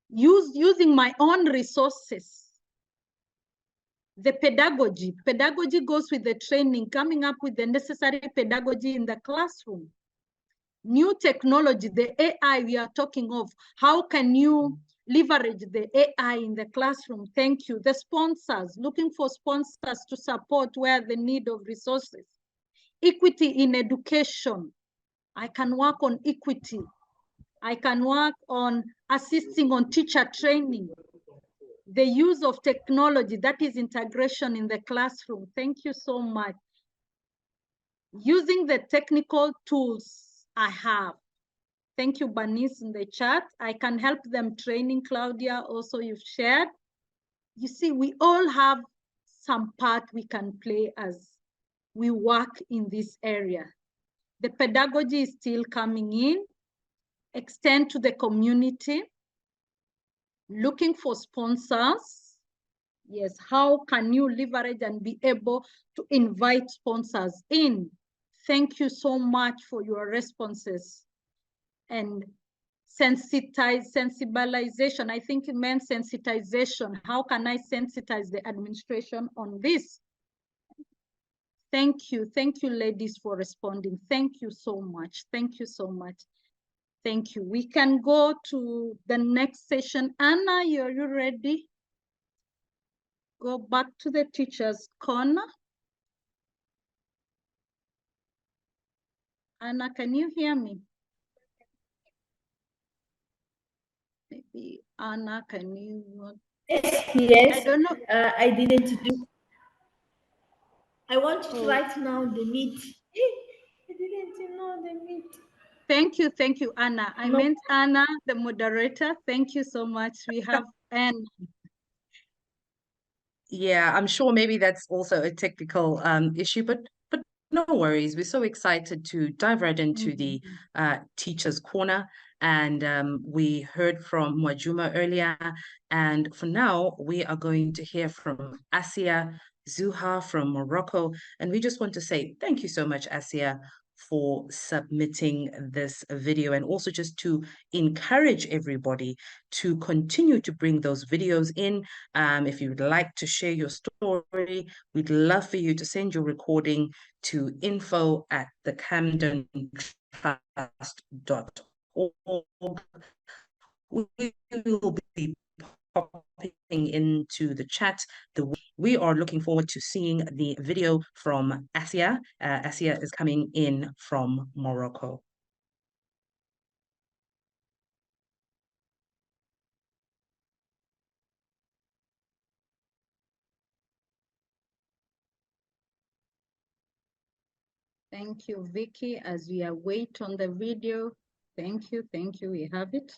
S3: Using my own resources. The pedagogy goes with the training, coming up with the necessary pedagogy in the classroom. New technology, the AI we are talking of, how can you leverage the AI in the classroom? Thank you. The sponsors, looking for sponsors to support where the need of resources. Equity in education. I can work on equity I can work on assisting on teacher training, the use of technology, that is integration in the classroom. Thank you so much. Using the technical tools I have. Thank you, Bernice, in the chat. I can help them training. Claudia, also you've shared. You see, we all have some part we can play as we work in this area. The pedagogy is still coming in, extend to the community, looking for sponsors. Yes, how can you leverage and be able to invite sponsors in? Thank you so much for your responses. And sensibilization, I think it meant sensitization. How can I sensitize the administration on this? Thank you, ladies, for responding. Thank you so much. Thank you so much. Thank you. We can go to the next session. Anna, are you ready? Go back to the teacher's corner. Anna, can you hear me? Maybe Anna, can you?
S9: Yes.
S3: I don't know.
S9: I didn't do. I want to write now the meet. I didn't know the meet.
S3: Thank you, Anna. I meant Anna, the moderator. Thank you so much. We have Anna.
S1: Yeah, I'm sure maybe that's also a technical issue, but no worries. We're so excited to dive right into the Teacher's Corner. And we heard from Mwajuma earlier. And for now, we are going to hear from Asia Zuha from Morocco. And we just want to say thank you so much, Asia, for submitting this video, and also just to encourage everybody to continue to bring those videos in. If you would like to share your story, we'd love for you to send your recording to info@thecamdentrust.org. We will be popping into the chat. We are looking forward to seeing the video from Asia. Asia is coming in from Morocco.
S3: Thank you, Vicky. As we await on the video, thank you, we have it.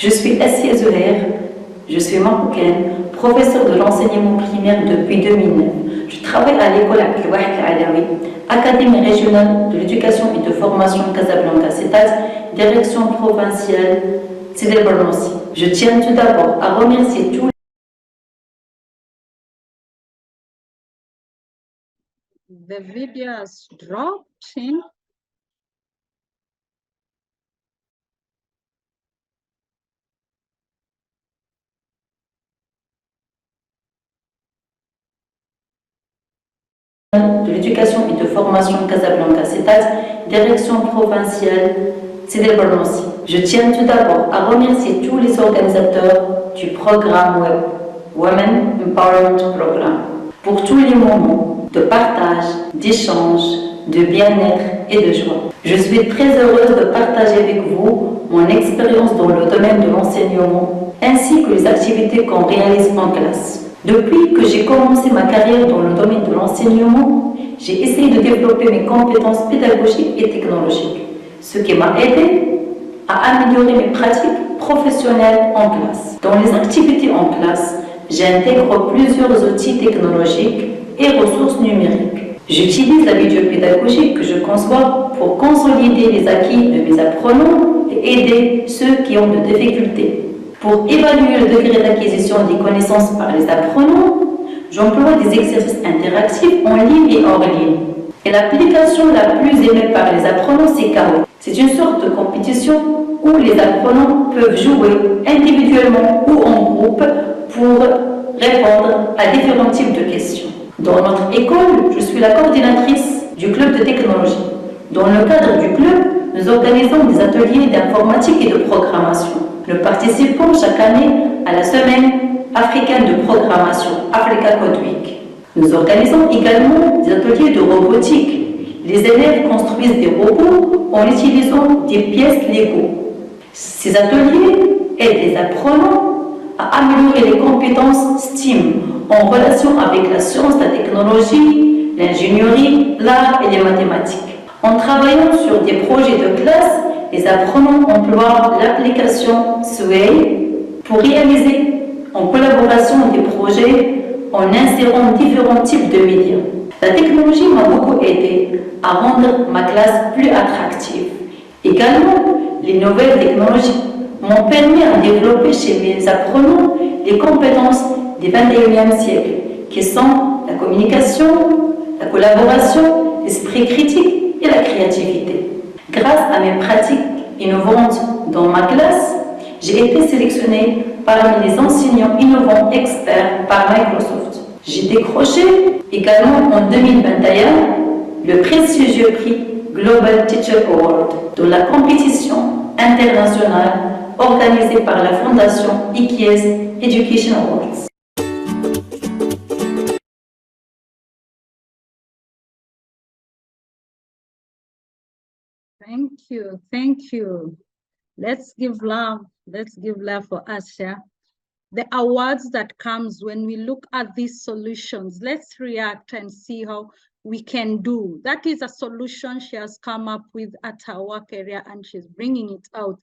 S10: Je suis Assia Zoher, je suis marocaine, professeure de l'enseignement primaire depuis 2009. Je travaille à l'école Abdel Wahid Al-Alawi, Académie régionale de l'éducation et de formation Casablanca CETAS, direction provinciale Sidi Barnossi. Je tiens tout d'abord à remercier tous
S3: The video has dropped in.
S10: de l'éducation et de formation Casablanca CETAS, direction provinciale Sidi Barnossi. Je tiens tout d'abord à remercier tous les organisateurs du programme WEP, Women Empowerment Programme, pour tous les moments de partage, d'échange, de bien-être et de joie. Je suis très heureuse de partager avec vous mon expérience dans le domaine de l'enseignement ainsi que les activités qu'on réalise en classe. Depuis que j'ai commencé ma carrière dans le domaine de l'enseignement, j'ai essayé de développer mes compétences pédagogiques et technologiques, ce qui m'a aidé à améliorer mes pratiques professionnelles en classe. Dans les activités en classe, j'intègre plusieurs outils technologiques et ressources numériques. J'utilise la vidéopédagogie que je conçois pour consolider les acquis de mes apprenants et aider ceux qui ont de difficultés. Pour évaluer le degré d'acquisition des connaissances par les apprenants, j'emploie des exercices interactifs en ligne et hors ligne. Et l'application la plus aimée par les apprenants, c'est Karo. C'est une sorte de compétition où les apprenants peuvent jouer individuellement ou en groupe pour répondre à différents types de questions. Dans notre école, je suis la coordinatrice du club de technologie. Dans le cadre du club, nous organisons des ateliers d'informatique et de programmation. Nous participons chaque année à la semaine africaine de programmation, Africa Code Week. Nous organisons également des ateliers de robotique. Les élèves construisent des robots en utilisant des pièces Lego. Ces ateliers aident les apprenants à améliorer les compétences STEAM en relation avec la science, la technologie, l'ingénierie, l'art et les mathématiques. En travaillant sur des projets de classe, les apprenants emploient l'application Sway pour réaliser en collaboration des projets en insérant différents types de médias. La technologie m'a beaucoup aidé à rendre ma classe plus attractive. Également, les nouvelles technologies m'ont permis de développer chez mes apprenants les compétences du 21e siècle, qui sont la communication, la collaboration, l'esprit critique et la créativité. Grâce à mes pratiques innovantes dans ma classe, j'ai été sélectionnée parmi les enseignants innovants experts par Microsoft. J'ai décroché également en 2021 le prestigieux prix Global Teacher Award dans la compétition internationale organisée par la fondation IKES Education Awards.
S3: Thank you. Thank you. Let's give love. Let's give love for Asha. The awards that comes when we look at these solutions, let's react and see how we can do. That is a solution she has come up with at her work area and she's bringing it out.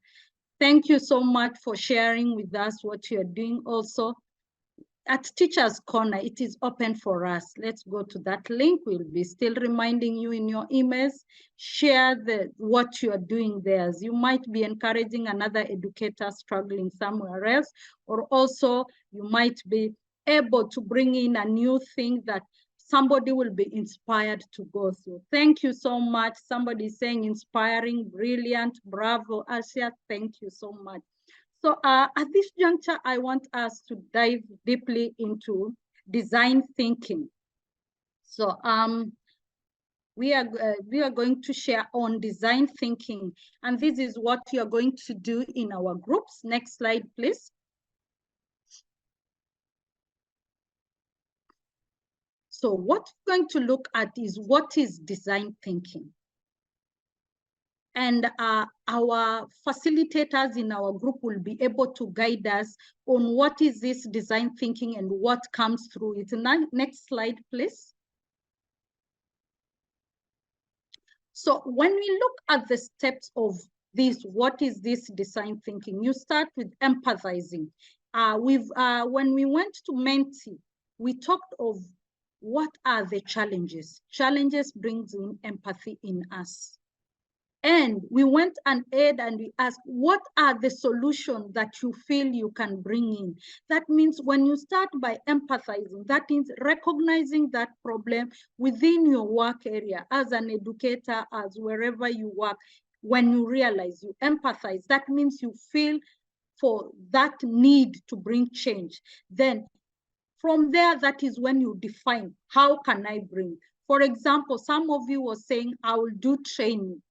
S3: Thank you so much for sharing with us what you're doing. Also, at Teacher's Corner, it is open for us. Let's go to that link. We'll be still reminding you in your emails. Share what you are doing there. You might be encouraging another educator struggling somewhere else, or also you might be able to bring in a new thing that somebody will be inspired to go through. Thank you so much. Somebody is saying inspiring, brilliant, bravo, Asia. Thank you so much. So at this juncture, I want us to dive deeply into design thinking. So we are going to share on design thinking, and this is what you are going to do in our groups. Next slide, please. So what we're going to look at is what is design thinking. And our facilitators in our group will be able to guide us on what is this design thinking and what comes through it. Next slide, please. So when we look at the steps of this, what is this design thinking? You start with empathizing. When we went to Menti, we talked of what are the challenges. Challenges brings in empathy in us. And we went and we asked, what are the solutions that you feel you can bring in? That means when you start by empathizing, that means recognizing that problem within your work area as an educator, as wherever you work. When you realize, you empathize, that means you feel for that need to bring change. Then from there, that is when you define, how can I bring? For example, some of you were saying, I will do training.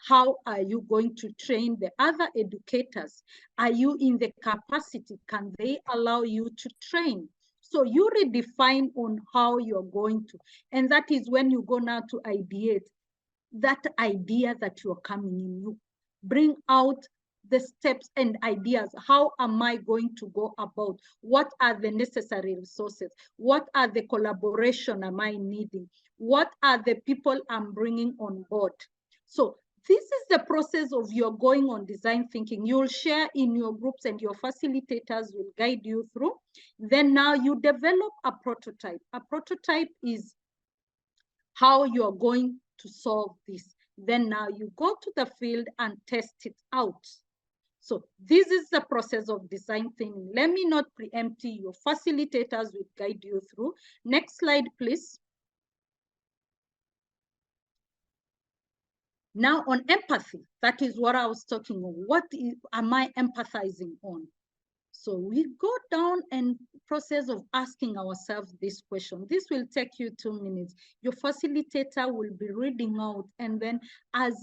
S3: How are you going to train the other educators? Are you in the capacity? Can they allow you to train? So you redefine on how you're going to. And that is when you go now to ideate that idea that you're coming in. You bring out the steps and ideas. How am I going to go about? What are the necessary resources? What are the collaboration am I needing? What are the people I'm bringing on board? So this is the process of your going on design thinking. You'll share in your groups and your facilitators will guide you through. Then now you develop a prototype. A prototype is how you're going to solve this. Then now you go to the field and test it out. So this is the process of design thinking. Let me not preempt you. Your facilitators will guide you through. Next slide, please. Now on empathy, that is what I was talking about. What am I empathizing on? So we go down and process of asking ourselves this question. This will take you 2 minutes. Your facilitator will be reading out, and then as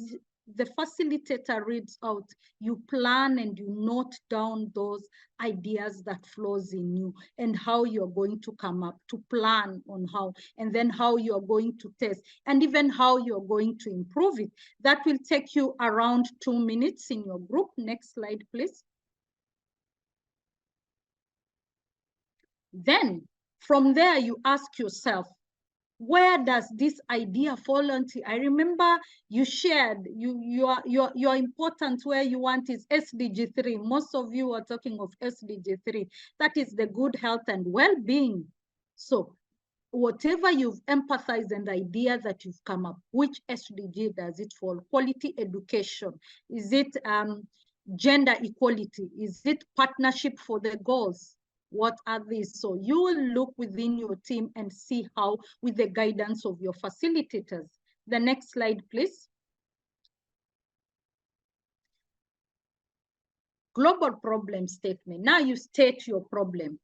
S3: the facilitator reads out, you plan and you note down those ideas that flows in you and how you're going to come up to plan on how, and then how you're going to test, and even how you're going to improve it. That will take you around 2 minutes in your group. Next slide, please. Then from there, you ask yourself, where does this idea fall into? I remember you shared your important where you want is SDG 3. Most of you are talking of SDG 3. That is the good health and well-being. So whatever you've empathized and idea that you've come up, which SDG does it fall? Quality education. Is it gender equality? Is it partnership for the goals? What are these? So you will look within your team and see how, with the guidance of your facilitators. The next slide, please. Global problem statement. Now you state your problem.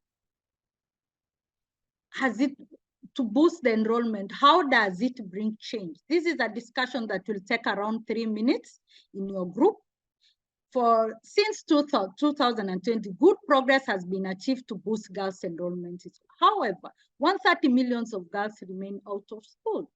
S3: Has it to boost the enrollment? How does it bring change? This is a discussion that will take around 3 minutes in your group. Since 2020, good progress has been achieved to boost girls' enrollment. However, 130 million of girls remain out of school.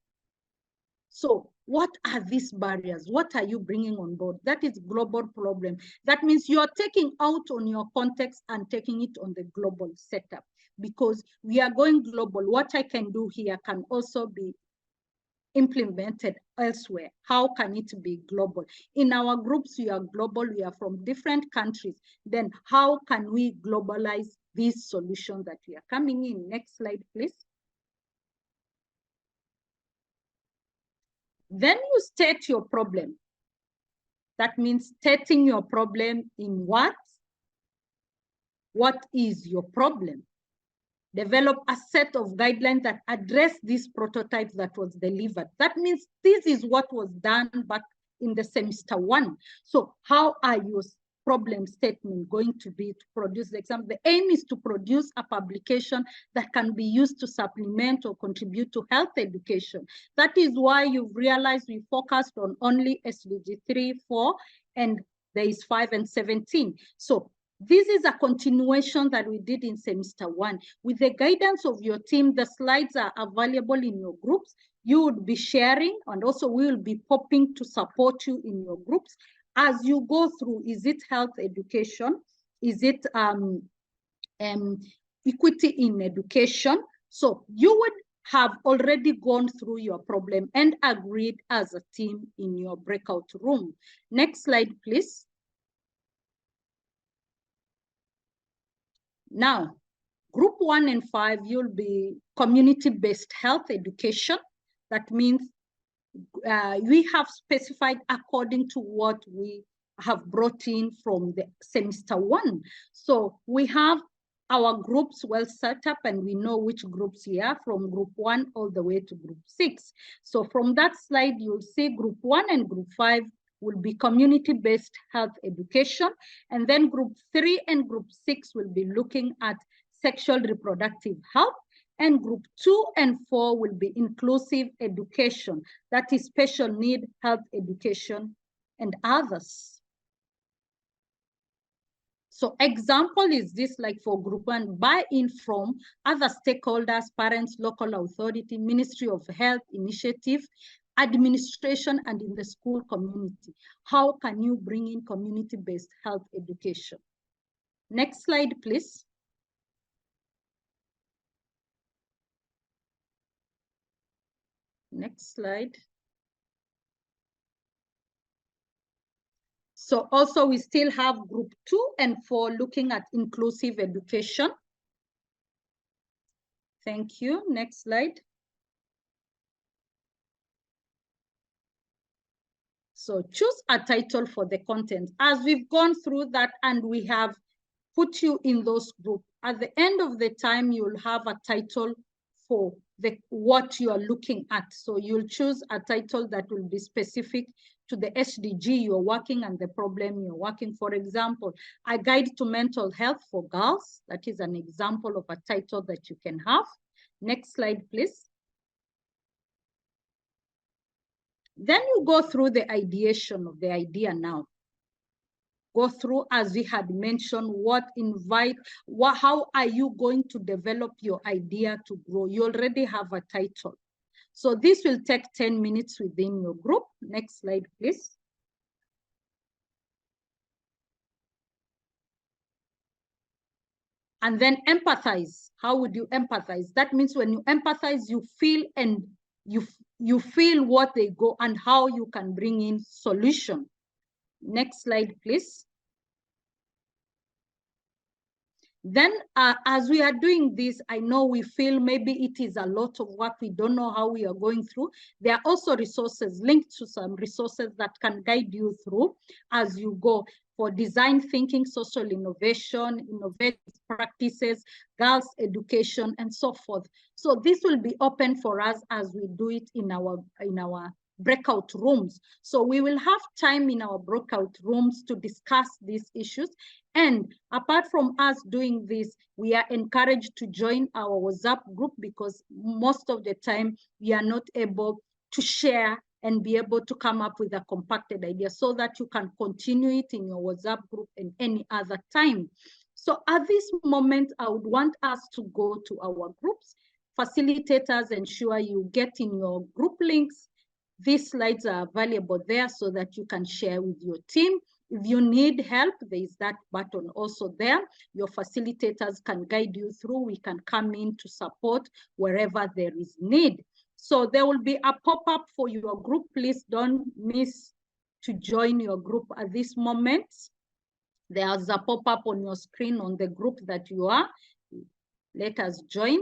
S3: So what are these barriers? What are you bringing on board? That is global problem. That means you are taking out on your context and taking it on the global setup, because we are going global. What I can do here can also be implemented elsewhere. How can it be global? In our groups, we are global, we are from different countries. Then how can we globalize these solutions that we are coming in? Next slide, please. Then you state your problem. That means stating your problem in what? What is your problem? Develop a set of guidelines that address this prototype that was delivered. That means this is what was done back in the semester 1. So how are your problem statement going to be to produce the exam? The aim is to produce a publication that can be used to supplement or contribute to health education. That is why you've realized we focused on only SDG 3, 4, and there is 5 and 17. So this is a continuation that we did in semester 1. With the guidance of your team, the slides are available in your groups. You would be sharing, and also we will be popping to support you in your groups. As you go through, is it health education? Is it equity in education? So you would have already gone through your problem and agreed as a team in your breakout room. Next slide, please. Now, group 1 and 5, you'll be community-based health education. That means we have specified according to what we have brought in from the semester 1. So we have our groups well set up, and we know which groups we are from group 1 all the way to group 6. So from that slide, you'll see group 1 and group 5 will be community-based health education. And then group 3 and group 6 will be looking at sexual reproductive health. And group 2 and 4 will be inclusive education, that is special need health education and others. So example is this, like for group 1, buy-in from other stakeholders, parents, local authority, Ministry of Health initiative, administration, and in the school community. How can you bring in community-based health education? Next slide, please. Next slide. So also we still have group 2 and 4 looking at inclusive education. Thank you. Next slide. So choose a title for the content. As we've gone through that and we have put you in those groups, at the end of the time, you'll have a title for what you are looking at. So you'll choose a title that will be specific to the SDG you're working and the problem you're working. For example, a guide to mental health for girls. That is an example of a title that you can have. Next slide, please. Then you go through the ideation of the idea now. Go through, as we had mentioned, how are you going to develop your idea to grow? You already have a title. So this will take 10 minutes within your group. Next slide, please. And then empathize. How would you empathize? That means when you empathize, you feel and you feel what they go and how you can bring in solution. Next slide, please. Then as we are doing this, I know we feel maybe it is a lot of work. We don't know how we are going through. There are also resources, linked to some resources that can guide you through as you go for design thinking, social innovation, innovative practices, girls' education, and so forth. So this will be open for us as we do it in our breakout rooms. So we will have time in our breakout rooms to discuss these issues. And apart from us doing this, we are encouraged to join our WhatsApp group because most of the time we are not able to share and be able to come up with a compacted idea so that you can continue it in your WhatsApp group and any other time. So at this moment, I would want us to go to our groups. Facilitators, ensure you get in your group links. These slides are available there so that you can share with your team. If you need help, there is that button also there. Your facilitators can guide you through. We can come in to support wherever there is need. So there will be a pop-up for your group. Please don't miss to join your group at this moment. There's a pop-up on your screen on the group that you are. Let us join.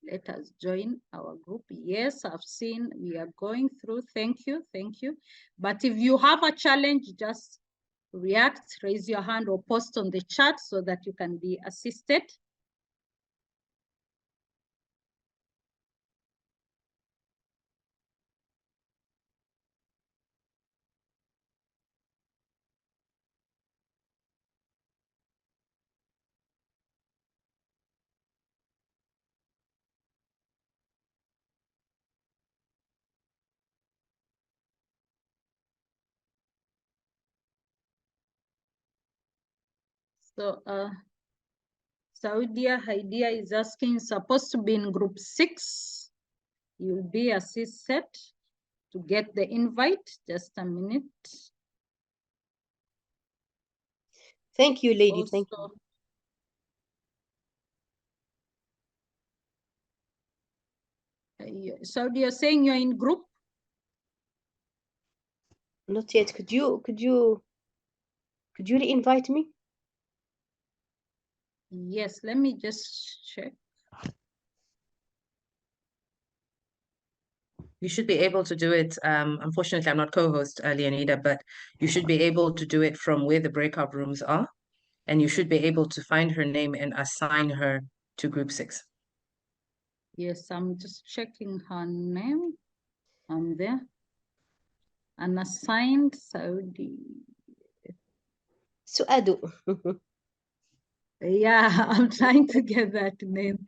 S3: Let us join our group. Yes, I've seen we are going through. Thank you, thank you. But if you have a challenge, just react, raise your hand or post on the chat so that you can be assisted. So Saudia Haidia is asking, supposed to be in group 6. You'll be assisted to get the invite. Just a minute.
S8: Thank you, lady.
S3: Also,
S8: thank you.
S3: Saudi, you're saying you're in group?
S8: Not yet. Could you re-invite me?
S3: Yes, let me just check.
S1: You should be able to do it. Unfortunately, I'm not co-host, Leonida, but you should be able to do it from where the breakout rooms are. And you should be able to find her name and assign her to group 6.
S3: Yes, I'm just checking her name. I'm there. Unassigned Saudi.
S8: Suadu.
S3: Yeah, I'm trying to get that name.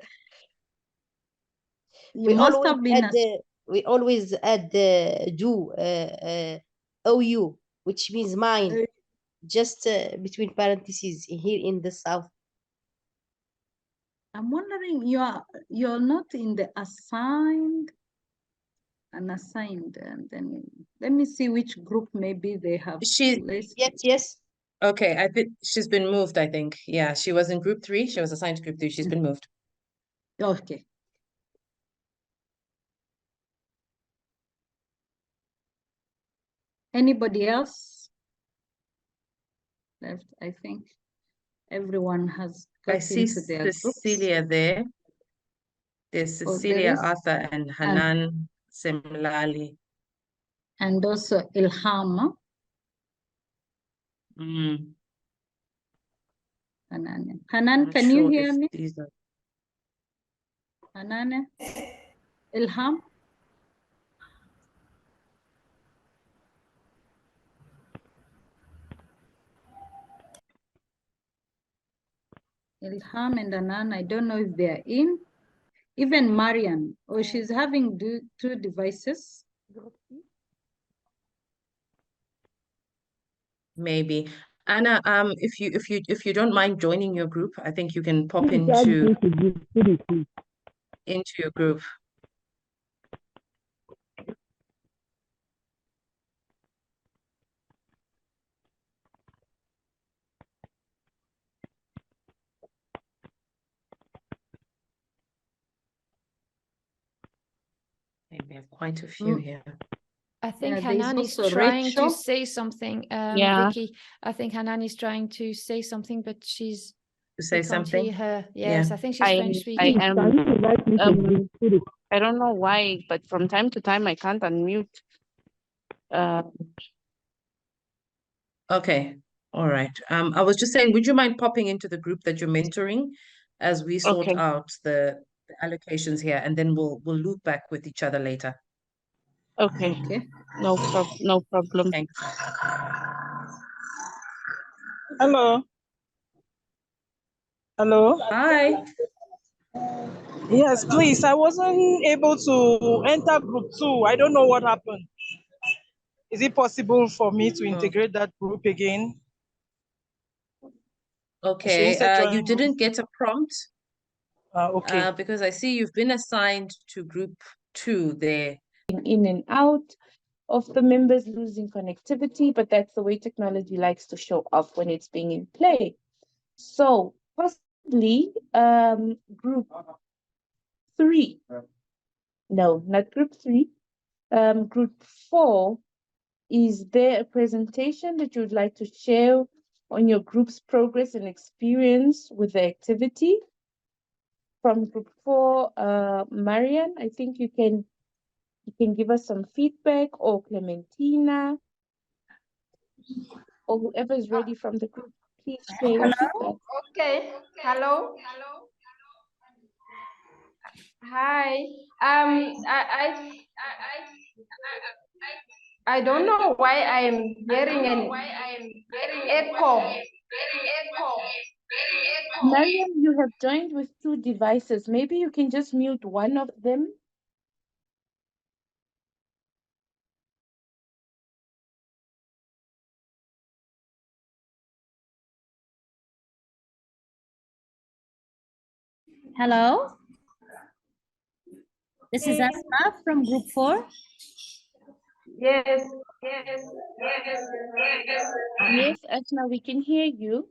S3: You
S8: we
S3: must
S8: always
S3: have been
S8: add the do OU, which means mine, just between parentheses here in the south.
S3: I'm wondering, you're not in the assigned, unassigned, and then let me see which group maybe they have.
S8: Yes.
S1: Okay, I think she's been moved, I think. Yeah, she was in group 3. She was assigned to group 3. She's been moved.
S3: Okay. Anybody else left? I think everyone has got
S1: I see
S3: into their
S1: Cecilia
S3: groups.
S1: there. There's Cecilia, Arthur, and Hanan Semlali.
S3: And also Ilham. Hanan, can you hear me? Hanan, Ilham. Ilham and Anan, I don't know if they're in. even Marian, or she's having two devices.
S1: Maybe. Anna, if you don't mind joining your group, I think you can pop into your group. Maybe we have quite a few here.
S7: I think
S3: there's
S7: Hanan is
S3: also
S7: trying to
S3: Rachel.
S7: say something.
S2: Yeah.
S7: Vicky, I think Hanan is trying to say something, but
S1: To
S7: we
S1: say
S7: can't
S1: something?
S7: hear her. Yes,
S1: Yeah.
S7: I think she's French
S2: I
S7: speaking.
S2: am. I don't know why, but from time to time I can't unmute.
S1: Okay. All right. I was just saying, would you mind popping into the group that you're mentoring as we sort
S2: Okay.
S1: out the allocations here, and then we'll loop back with each other later.
S2: Okay.
S3: Okay.
S2: No problem.
S1: Thanks.
S11: Hello. Hello.
S1: Hi.
S11: Yes, please. I wasn't able to enter group 2. I don't know what happened. Is it possible for me to integrate that group again?
S1: Okay. You didn't get a prompt?
S11: Okay.
S1: Because I see you've been assigned to group 2 there.
S2: In and out of the members losing connectivity, but that's the way technology likes to show off when it's being in play. So possibly group 3. No, not group 3. Group 4, is there a presentation that you would like to share on your group's progress and experience with the activity? From group 4, Marian, I think you can give us some feedback, or Clementina, or whoever is ready from the group, please share your feedback.
S6: Okay. Hello. Hi. I don't know why I am hearing an echo.
S2: Mariam, you have joined with 2 devices. Maybe you can just mute one of them.
S12: Hello. This is Asma from group 4.
S6: Yes.
S2: Yes, Asma, we can hear you.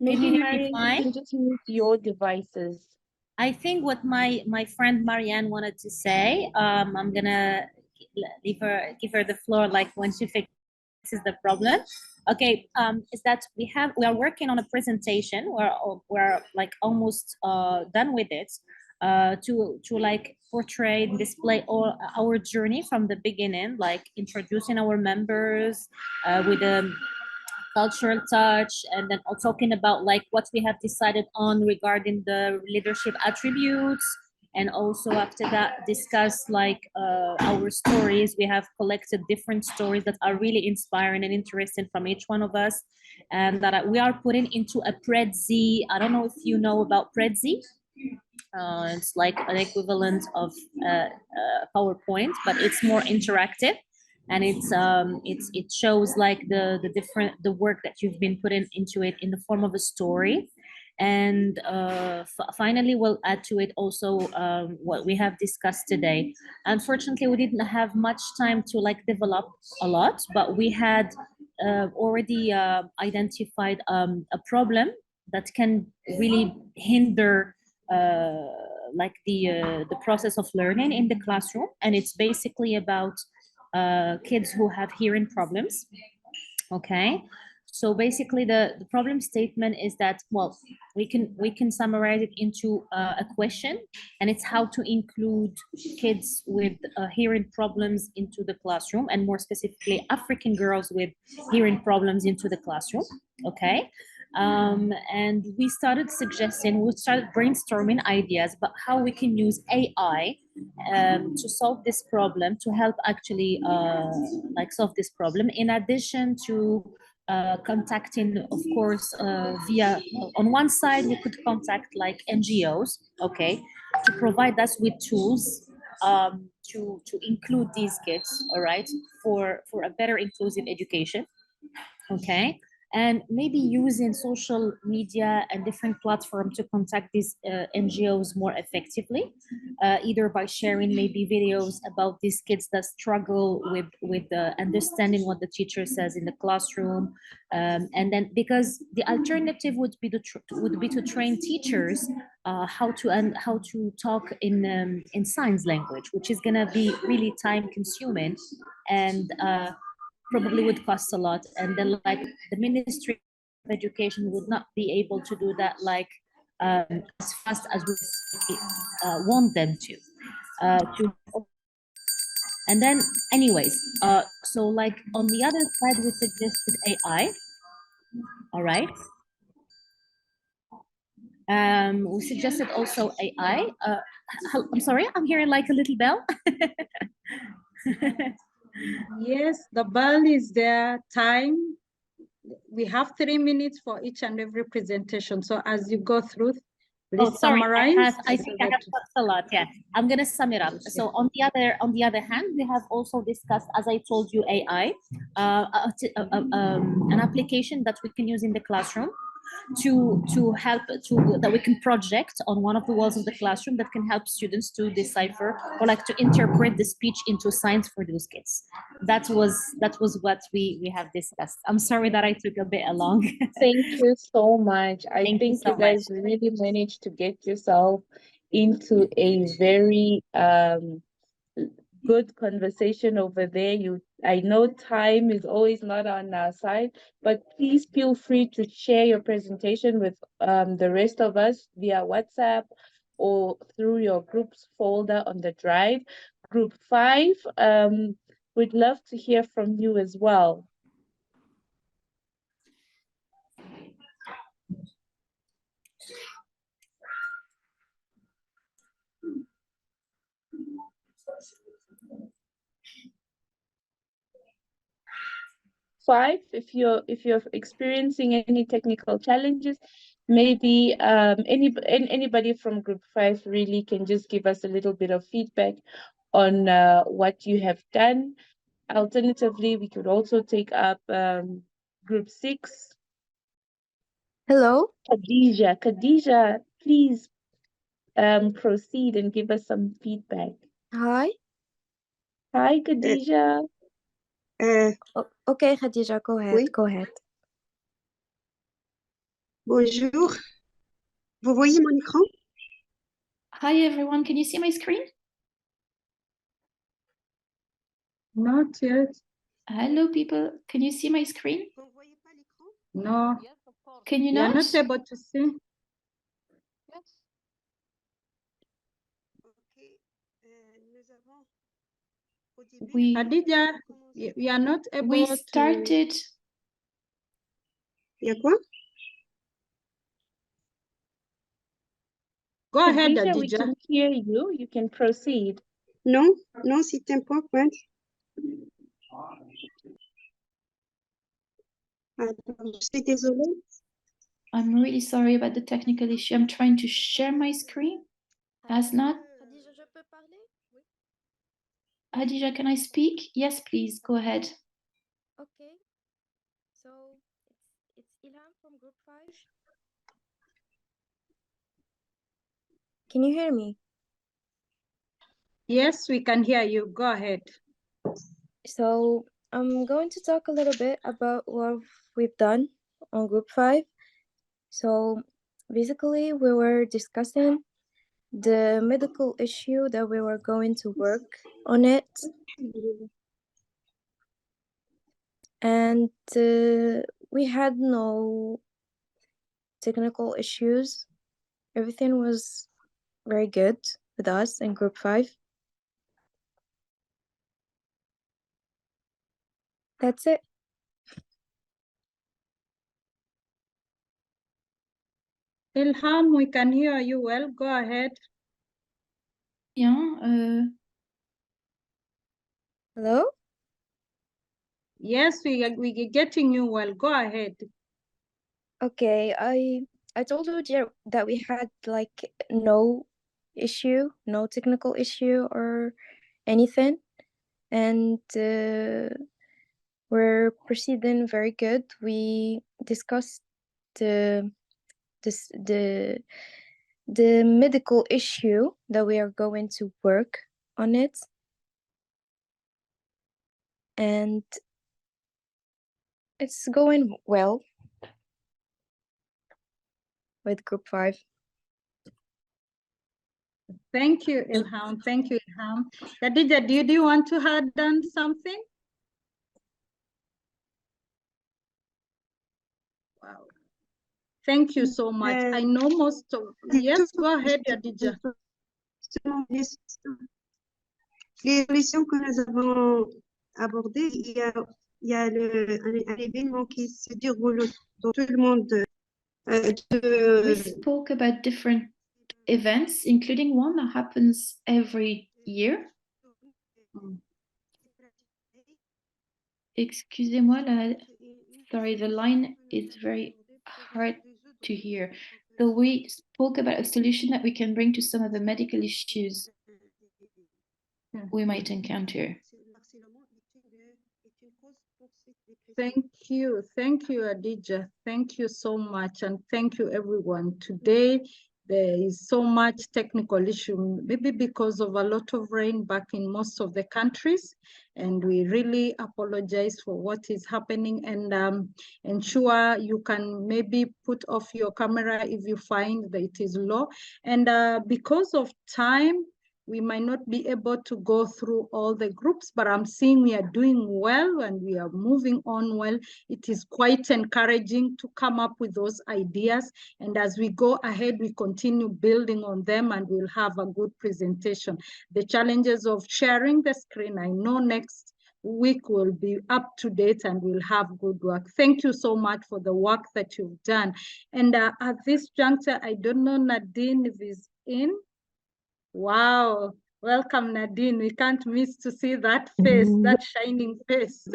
S2: Maybe
S12: you hear me
S2: Mariam, you
S12: fine?
S2: can just mute your devices.
S12: I think what my friend Marianne wanted to say, I'm gonna give her the floor, like when she fixes the problem. Okay, is that we are working on a presentation. We're like almost done with it, to like portray and display all our journey from the beginning, like introducing our members with a cultural touch, and then talking about like what we have decided on regarding the leadership attributes, and also after that discuss like our stories. We have collected different stories that are really inspiring and interesting from each one of us, and that we are putting into a Prezi. I don't know if you know about Prezi. It's like an equivalent of PowerPoint, but it's more interactive, and it shows like the work that you've been putting into it in the form of a story. And finally, we'll add to it also what we have discussed today. Unfortunately, we didn't have much time to like develop a lot, but we had already identified a problem that can really hinder like the process of learning in the classroom, and it's basically about kids who have hearing problems. Okay, so basically the problem statement is that, well, we can summarize it into a question, and it's how to include kids with hearing problems into the classroom, and more specifically African girls with hearing problems into the classroom. Okay. And we started brainstorming ideas about how we can use AI to solve this problem, to help actually like solve this problem, in addition to contacting, of course, via, on one side, we could contact like NGOs, okay, to provide us with tools to include these kids, all right, for a better inclusive education, okay, and maybe using social media and different platforms to contact these NGOs more effectively, either by sharing maybe videos about these kids that struggle with understanding what the teacher says in the classroom, and then because the alternative would be to train teachers how to talk in signs language, which is gonna be really time consuming and probably would cost a lot, and then like the Ministry of Education would not be able to do that like as fast as we want them to. And then anyways, so like on the other side we suggested AI, all right. We suggested also AI. I'm sorry, I'm hearing like a little bell.
S3: Yes, the bell is there. Time. We have 3 minutes for each and every presentation. So as you go through, please summarize.
S12: I think I have talked a lot. Yeah, I'm gonna sum it up. So on the other hand, we have also discussed, as I told you, AI, an application that we can use in the classroom to help that we can project on one of the walls of the classroom that can help students to decipher or like to interpret the speech into signs for those kids. That was what we have discussed. I'm sorry that I took a bit long.
S2: Thank you so much. I
S12: Thank
S2: think
S12: you
S2: you
S12: so
S2: guys really managed to get yourself into a very good conversation over there. I know time is always not on our side, but please feel free to share your presentation with the rest of us via WhatsApp or through your groups folder on the drive. Group 5, we'd love to hear from you as well. Five, if you're experiencing any technical challenges, maybe anybody from group 5 really can just give us a little bit of feedback on what you have done. Alternatively, we could also take up group 6.
S13: Hello,
S2: Khadija, please proceed and give us some feedback.
S13: hi.
S2: Hi, Khadija.
S13: Okay, Khadija, go ahead.
S14: Oui.
S13: Go ahead.
S14: Bonjour. Vous voyez mon écran?
S15: Hi everyone, can you see my screen?
S3: Not yet.
S15: Hello people, can you see my screen?
S3: No.
S15: Can you
S3: We are
S15: not?
S3: not able to see.
S15: We
S3: Khadija, we are not able
S15: we started.
S14: Il y a quoi?
S3: Go ahead,
S2: Khadija, we
S3: Khadija.
S2: can hear you. You can proceed.
S14: Non, non, c'est un PowerPoint. Je suis désolée.
S15: I'm really sorry about the technical issue. I'm trying to share my screen. Has not.
S13: Khadija, je peux parler? Oui.
S15: Hadija, can I speak? Yes, please, go ahead.
S13: Okay. So it's Ilham from group 5. Can you hear me?
S3: Yes, we can hear you. Go ahead.
S13: So I'm going to talk a little bit about what we've done on group 5. So basically we were discussing the medical issue that we were going to work on it. And we had no technical issues. Everything was very good with us in group 5. That's it.
S3: Ilham, we can hear you well. Go ahead.
S15: Bien.
S13: Hello?
S3: Yes, we're getting you well. Go ahead.
S13: Okay, I told you that we had like no issue, no technical issue or anything, and we're proceeding very good. We discussed the this the medical issue that we are going to work on it, and it's going well with group 5.
S3: Thank you, Ilham. Thank you, Ilham. Khadija, do you want to add on something? Wow. Thank you so much. I know most of... Yes, go ahead, Khadija.
S14: Les solutions que nous avons abordées, il y a un événement qui se déroule dans tout le monde.
S15: We spoke about different events, including one that happens every year. Excusez-moi, sorry, the line is very hard to hear. So we spoke about a solution that we can bring to some of the medical issues we might encounter.
S3: Thank you, Adija. Thank you so much, and thank you, everyone. Today, there is so much technical issue, maybe because of a lot of rain back in most of the countries, and we really apologize for what is happening, and ensure you can maybe put off your camera if you find that it is low. And because of time, we might not be able to go through all the groups, but I'm seeing we are doing well and we are moving on well. It is quite encouraging to come up with those ideas. And as we go ahead, we continue building on them and we'll have a good presentation. The challenges of sharing the screen, I know next week will be up to date and we'll have good work. Thank you so much for the work that you've done. And at this juncture, I don't know Nadine if he's in. Wow, welcome Nadine. We can't miss to see that face, that shining face.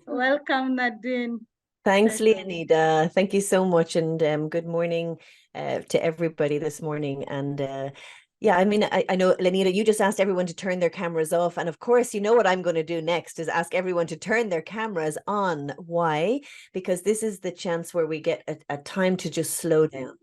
S3: Welcome Nadine.
S16: Thanks, Leonida. Thank you so much, and good morning to everybody this morning. And yeah, I mean, I know, Leonida, you just asked everyone to turn their cameras off. And of course, you know what I'm going to do next is ask everyone to turn their cameras on. Why? Because this is the chance where we get a time to just slow down.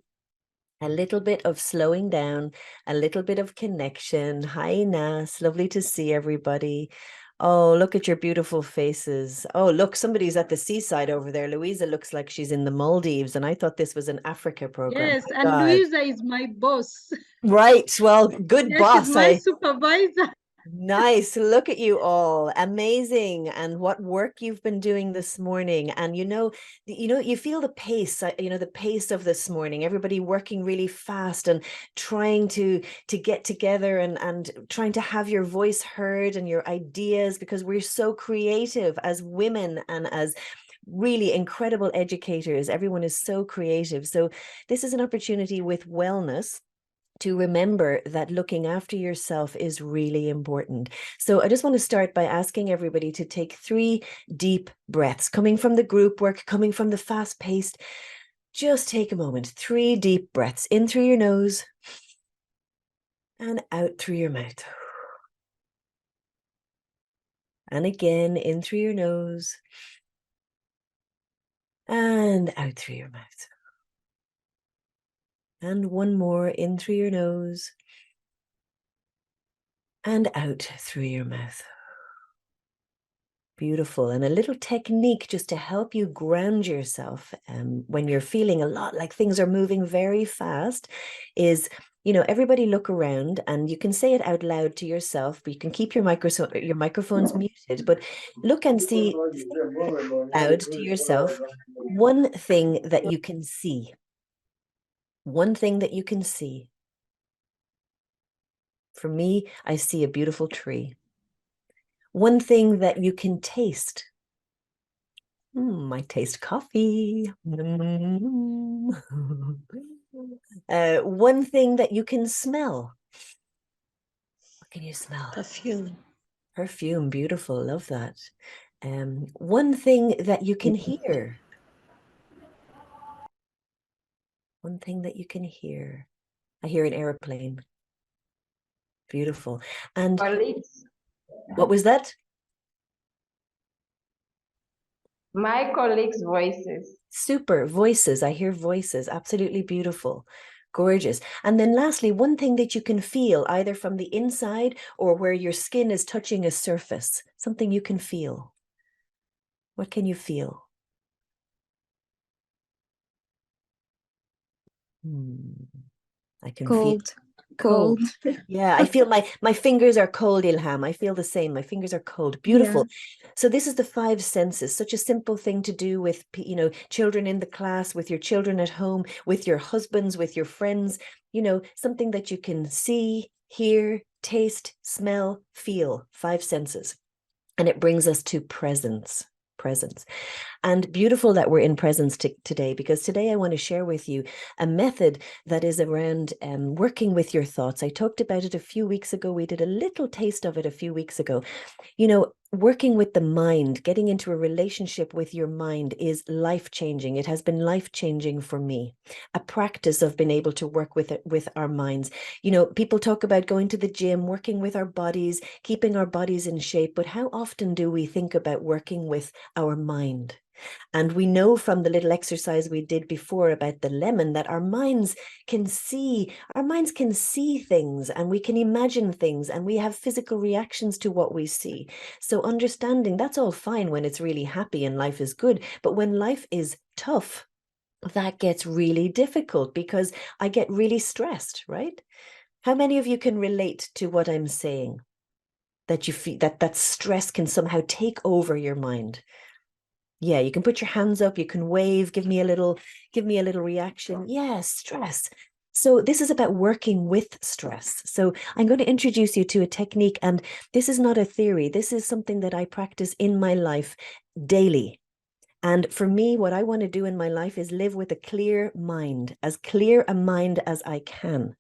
S16: A little bit of slowing down, a little bit of connection. Hi, Nas. Lovely to see everybody. Oh, look at your beautiful faces. Oh, look, somebody's at the seaside over there. Louisa looks like she's in the Maldives, and I thought this was an Africa program.
S3: Yes,
S16: My
S3: and
S16: God.
S3: Louisa is my boss.
S16: Right. Well, good
S3: Yes,
S16: boss.
S3: she's my supervisor.
S16: Nice. Look at you all. Amazing. And what work you've been doing this morning. And you feel the pace, the pace of this morning, everybody working really fast and trying to get together and trying to have your voice heard and your ideas, because we're so creative as women and as really incredible educators. Everyone is so creative. So this is an opportunity with wellness to remember that looking after yourself is really important. So I just want to start by asking everybody to take 3 deep breaths, coming from the group work, coming from the fast paced. Just take a moment, 3 deep breaths in through your nose and out through your mouth. And again, in through your nose and out through your mouth. And one more, in through your nose and out through your mouth. Beautiful. And a little technique just to help you ground yourself when you're feeling a lot like things are moving very fast is, everybody look around, and you can say it out loud to yourself, but you can keep your microphones muted, but look and see out loud to yourself one thing that you can see. One thing that you can see. For me, I see a beautiful tree. One thing that you can taste. I taste coffee. One thing that you can smell. What can you smell?
S14: Perfume.
S16: Perfume, beautiful. Love that. One thing that you can hear. One thing that you can hear. I hear an airplane. Beautiful. And
S6: Colleagues.
S16: What was that?
S6: My colleagues' voices.
S16: Super. Voices. I hear voices. Absolutely beautiful. Gorgeous. And then lastly, one thing that you can feel either from the inside or where your skin is touching a surface, something you can feel. What can you feel? I can feel
S13: Cold.
S16: Yeah, I feel my fingers are cold, Ilham. I feel the same. My fingers are cold. Beautiful. So this is the 5 senses. Such a simple thing to do with, you know, children in the class, with your children at home, with your husbands, with your friends, you know, something that you can see, hear, taste, smell, feel. 5 senses. And it brings us to presence. Presence. And beautiful that we're in presence today, because today I want to share with you a method that is around working with your thoughts. I talked about it a few weeks ago. We did a little taste of it a few weeks ago. You know, working with the mind, getting into a relationship with your mind is life-changing. It has been life-changing for me. A practice of being able to work with it, with our minds. You know, people talk about going to the gym, working with our bodies, keeping our bodies in shape, but how often do we think about working with our mind? And we know from the little exercise we did before about the lemon that our minds can see things, and we can imagine things, and we have physical reactions to what we see. So understanding that's all fine when it's really happy and life is good. But when life is tough, that gets really difficult because I get really stressed, right? How many of you can relate to what I'm saying? That you feel that stress can somehow take over your mind. Yeah, you can put your hands up, you can wave, give me a little reaction. Yeah, stress. So this is about working with stress. So I'm going to introduce you to a technique, and this is not a theory. This is something that I practice in my life daily. And for me, what I want to do in my life is live with a clear mind, as clear a mind as I can.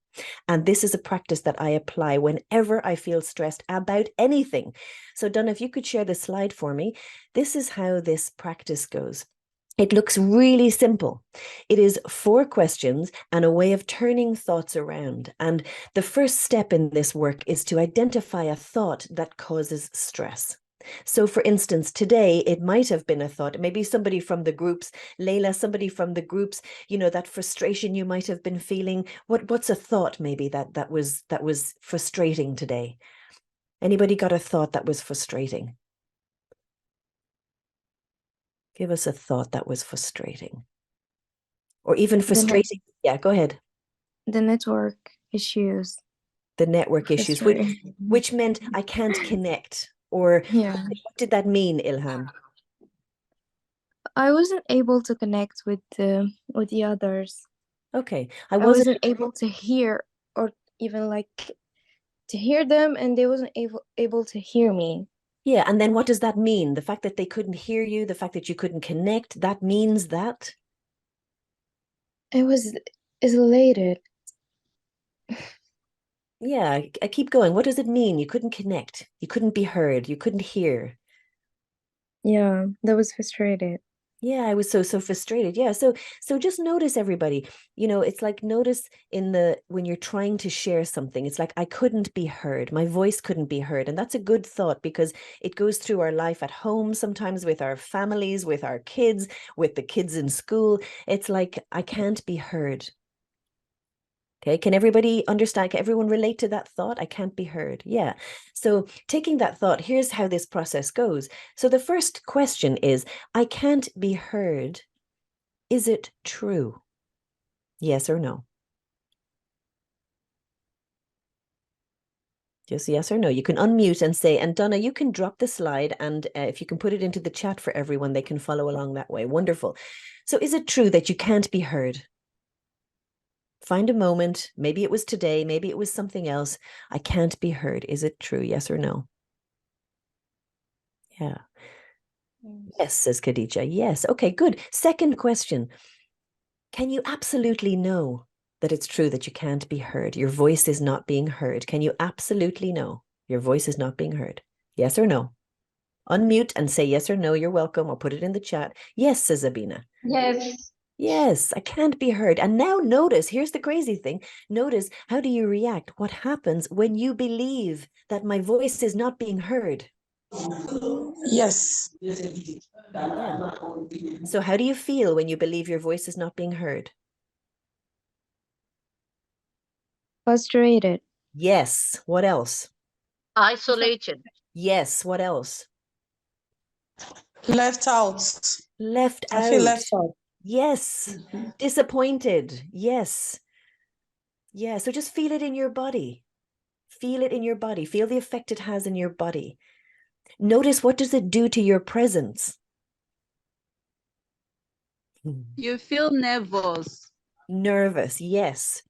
S16: And this is a practice that I apply whenever I feel stressed about anything. So Donna, if you could share the slide for me, this is how this practice goes. It looks really simple. It is 4 questions and a way of turning thoughts around. And the first step in this work is to identify a thought that causes stress. So for instance, today, it might have been a thought, maybe somebody from the groups, Layla, somebody from the groups, you know, that frustration you might have been feeling. What's a thought maybe that was frustrating today? Anybody got a thought that was frustrating? Give us a thought that was frustrating. Or even frustrating. Yeah, go ahead.
S13: The network issues.
S16: The network issues, which meant I can't connect. Or what did that mean, Ilham?
S13: I wasn't able to connect with the others.
S16: Okay.
S13: I wasn't able to hear, or even like to hear them, and they wasn't able to hear me.
S16: Yeah, and then what does that mean? The fact that they couldn't hear you, the fact that you couldn't connect, that means that?
S13: I was isolated.
S16: Yeah, I keep going. What does it mean? You couldn't connect. You couldn't be heard. You couldn't hear.
S13: Yeah, that was frustrated.
S16: Yeah, I was so frustrated. Yeah, so just notice, everybody. You know, it's like notice when you're trying to share something, it's like I couldn't be heard. My voice couldn't be heard. And that's a good thought because it goes through our life at home, sometimes with our families, with our kids, with the kids in school. It's like I can't be heard. Okay, can everybody understand? Can everyone relate to that thought? I can't be heard. Yeah. So taking that thought, here's how this process goes. So the first question is, I can't be heard. Is it true? Yes or no? Just yes or no. You can unmute and say, and Donna, you can drop the slide, and if you can put it into the chat for everyone, they can follow along that way. Wonderful. So is it true that you can't be heard? Find a moment. Maybe it was today. Maybe it was something else. I can't be heard. Is it true? Yes or no? Yeah. Yes, says Khadija. Yes. Okay, good. Second question. Can you absolutely know that it's true that you can't be heard? Your voice is not being heard. Can you absolutely know your voice is not being heard? Yes or no? Unmute and say yes or no. You're welcome. I'll put it in the chat. Yes, says Abina.
S6: Yes.
S16: Yes, I can't be heard. And now notice, here's the crazy thing. Notice, how do you react? What happens when you believe that my voice is not being heard?
S11: Yes.
S16: Yeah. So how do you feel when you believe your voice is not being heard?
S13: Frustrated.
S16: Yes. What else?
S17: Isolated.
S16: Yes. What else?
S11: Left out.
S16: Left out.
S11: I feel left out.
S16: Yes. Disappointed. Yes. Yeah. So just feel it in your body. Feel it in your body. Feel the effect it has in your body. Notice, what does it do to your presence?
S18: You feel nervous.
S16: Nervous. Yes.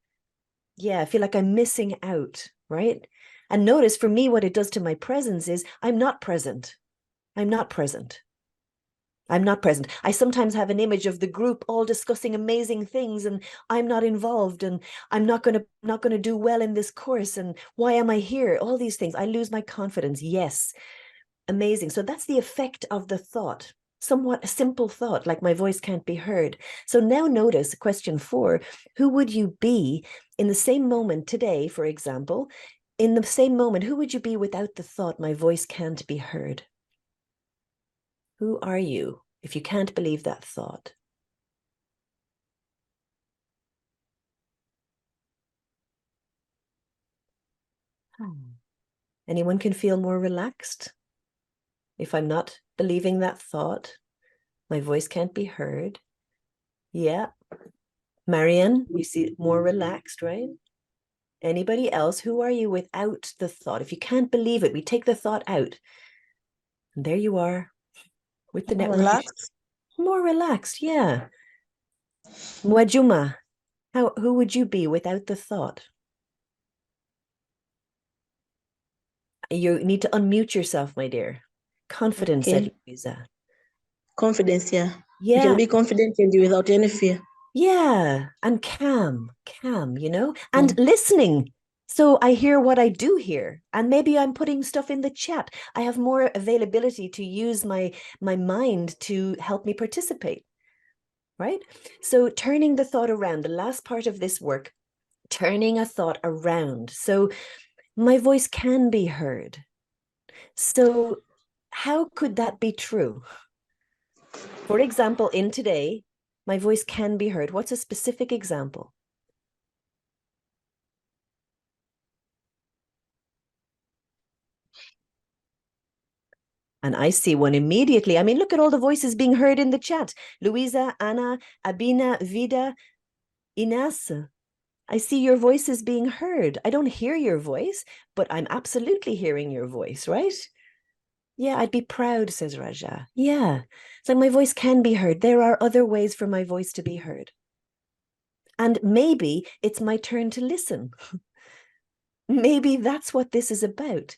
S16: Yeah. I feel like I'm missing out, right? And notice, for me, what it does to my presence is I'm not present. I'm not present. I'm not present. I sometimes have an image of the group all discussing amazing things, and I'm not involved, and I'm not going to do well in this course, and why am I here? All these things. I lose my confidence. Yes. Amazing. So that's the effect of the thought. Somewhat a simple thought, like my voice can't be heard. So now notice question 4. Who would you be in the same moment today, for example? In the same moment, who would you be without the thought, my voice can't be heard? Who are you if you can't believe that thought? Anyone can feel more relaxed? If I'm not believing that thought, my voice can't be heard. Yeah. Marianne, you see more relaxed, right? Anybody else? Who are you without the thought? If you can't believe it, we take the thought out. And there you are with the network.
S11: Relaxed.
S16: More relaxed, yeah. Mwajuma, who would you be without the thought? You need to unmute yourself, my dear. Confidence,
S8: Okay.
S16: said Louisa.
S8: Confidence, yeah.
S16: Yeah.
S8: You can be confident and do without any fear.
S16: Yeah, and calm, you know, and listening. So I hear what I do hear, and maybe I'm putting stuff in the chat. I have more availability to use my mind to help me participate, right? So turning the thought around, the last part of this work, turning a thought around. So my voice can be heard. So how could that be true? For example, in today, my voice can be heard. What's a specific example? And I see one immediately. I mean, look at all the voices being heard in the chat. Louisa, Anna, Abina, Vida, Ines. I see your voices being heard. I don't hear your voice, but I'm absolutely hearing your voice, right? Yeah, I'd be proud, says Raja. Yeah, it's like my voice can be heard. There are other ways for my voice to be heard. And maybe it's my turn to listen. Maybe that's what this is about.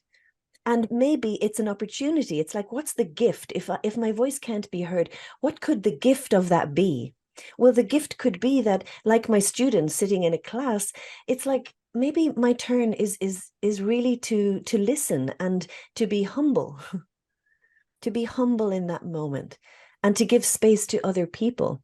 S16: And maybe it's an opportunity. It's like, what's the gift? If my voice can't be heard, what could the gift of that be? Well, the gift could be that, like my students sitting in a class, it's like maybe my turn is really to listen and to be humble, to be humble in that moment and to give space to other people.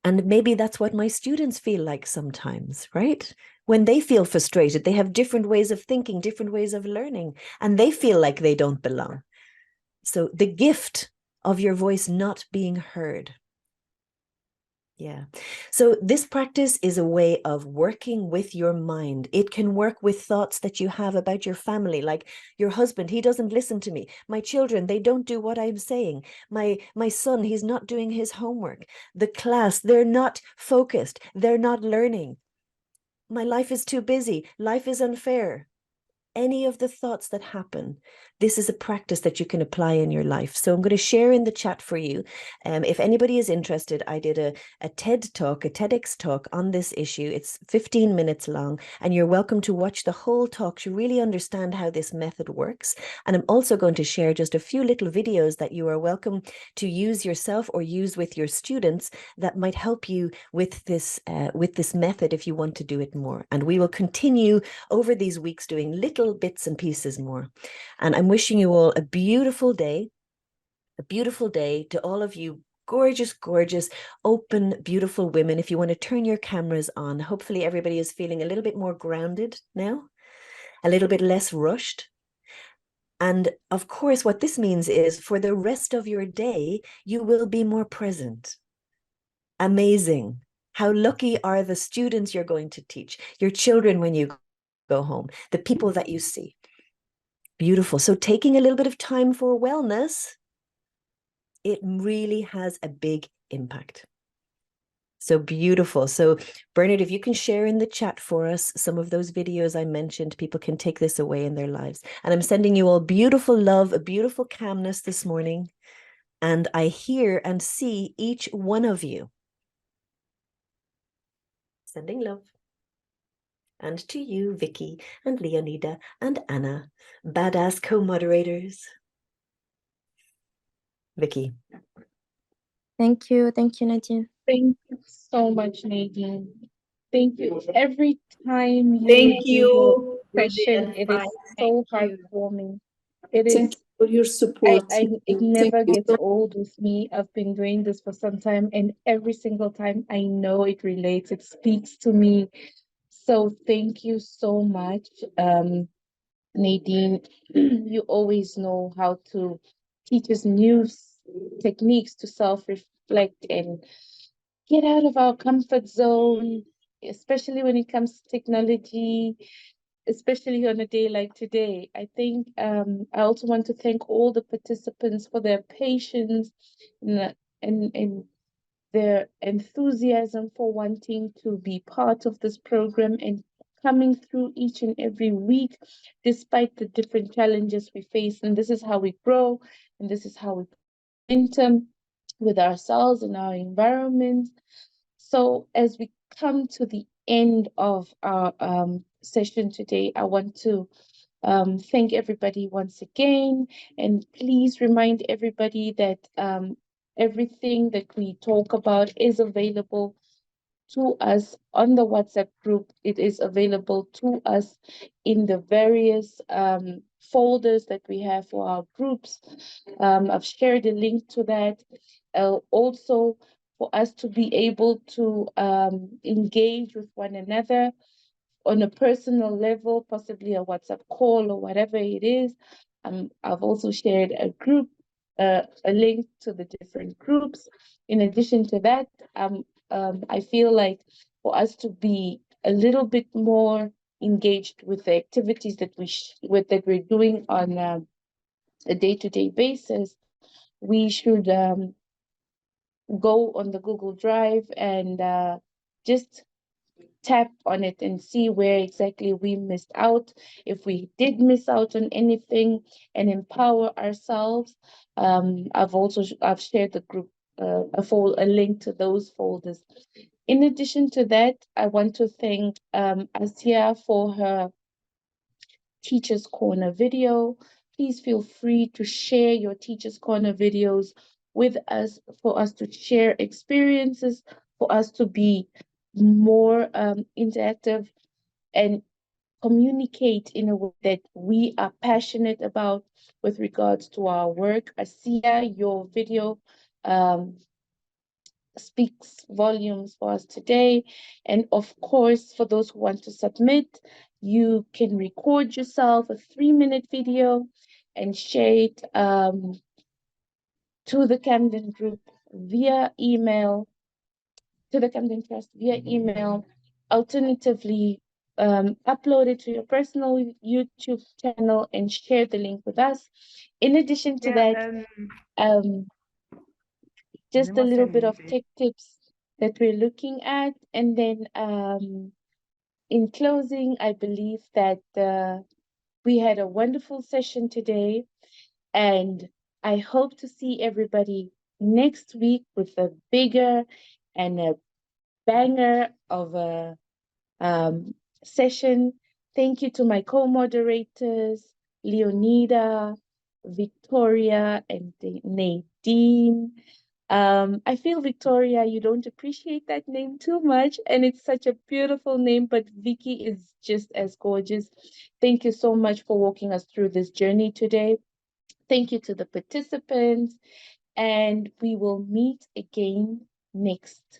S16: And maybe that's what my students feel like sometimes, right? When they feel frustrated, they have different ways of thinking, different ways of learning, and they feel like they don't belong. So the gift of your voice not being heard. Yeah. So this practice is a way of working with your mind. It can work with thoughts that you have about your family, like your husband, he doesn't listen to me. My children, they don't do what I'm saying. My son, he's not doing his homework. The class, they're not focused. They're not learning. My life is too busy. Life is unfair. Any of the thoughts that happen, this is a practice that you can apply in your life. So I'm going to share in the chat for you. If anybody is interested, I did a TED talk, a TEDx talk on this issue. It's 15 minutes long, and you're welcome to watch the whole talk to really understand how this method works. And I'm also going to share just a few little videos that you are welcome to use yourself or use with your students that might help you with this method if you want to do it more. And we will continue over these weeks doing little bits and pieces more. And I'm wishing you all a beautiful day to all of you gorgeous, gorgeous, open, beautiful women. If you want to turn your cameras on, hopefully everybody is feeling a little bit more grounded now, a little bit less rushed. And of course, what this means is for the rest of your day, you will be more present. Amazing. How lucky are the students you're going to teach, your children when you go home, the people that you see. Beautiful. So taking a little bit of time for wellness, it really has a big impact. So beautiful. So Bernard, if you can share in the chat for us some of those videos I mentioned, people can take this away in their lives. And I'm sending you all beautiful love, a beautiful calmness this morning. And I hear and see each one of you. Sending love. And to you, Vicky and Leonida and Anna, badass co-moderators. Vicky.
S13: Thank you, Nadine.
S2: Thank you so much, Nadine. Thank you. Every time you
S18: Thank
S2: do your
S18: you,
S2: session, it is so heartwarming. It
S18: Thank
S2: is.
S18: you for your support.
S2: It never gets old with me. I've been doing this for some time, and every single time I know it relates, it speaks to me. So thank you so much, Nadine. You always know how to teach us new techniques to self-reflect and get out of our comfort zone, especially when it comes to technology, especially on a day like today. I think I also want to thank all the participants for their patience and their enthusiasm for wanting to be part of this program and coming through each and every week, despite the different challenges we face. And this is how we grow, and this is how we enter with ourselves and our environment. So as we come to the end of our session today, I want to thank everybody once again, and please remind everybody that everything that we talk about is available to us on the WhatsApp group. It is available to us in the various folders that we have for our groups. I've shared a link to that. Also, for us to be able to engage with one another on a personal level, possibly a WhatsApp call or whatever it is. I've also shared a link to the different groups. In addition to that, I feel like for us to be a little bit more engaged with the activities that we're doing on a day-to-day basis, we should go on the Google Drive and just tap on it and see where exactly we missed out, if we did miss out on anything, and empower ourselves. I've shared the group a link to those folders. In addition to that, I want to thank Asia for her Teachers Corner video. Please feel free to share your Teachers Corner videos with us, for us to share experiences, for us to be more interactive and communicate in a way that we are passionate about with regards to our work. Asia, your video speaks volumes for us today. And of course, for those who want to submit, you can record yourself a 3-minute video and share it to the Camden group via email, to the Camden Trust via email. Alternatively, upload it to your personal YouTube channel and share the link with us. In addition to that, just a little bit of tech tips that we're looking at. And then in closing, I believe that we had a wonderful session today, and I hope to see everybody next week with a bigger and a banger of a session. Thank you to my co-moderators, Leonida, Victoria, and Nadine. I feel, Victoria, you don't appreciate that name too much, and it's such a beautiful name, but Vicky is just as gorgeous. Thank you so much for walking us through this journey today. Thank you to the participants, and we will meet again next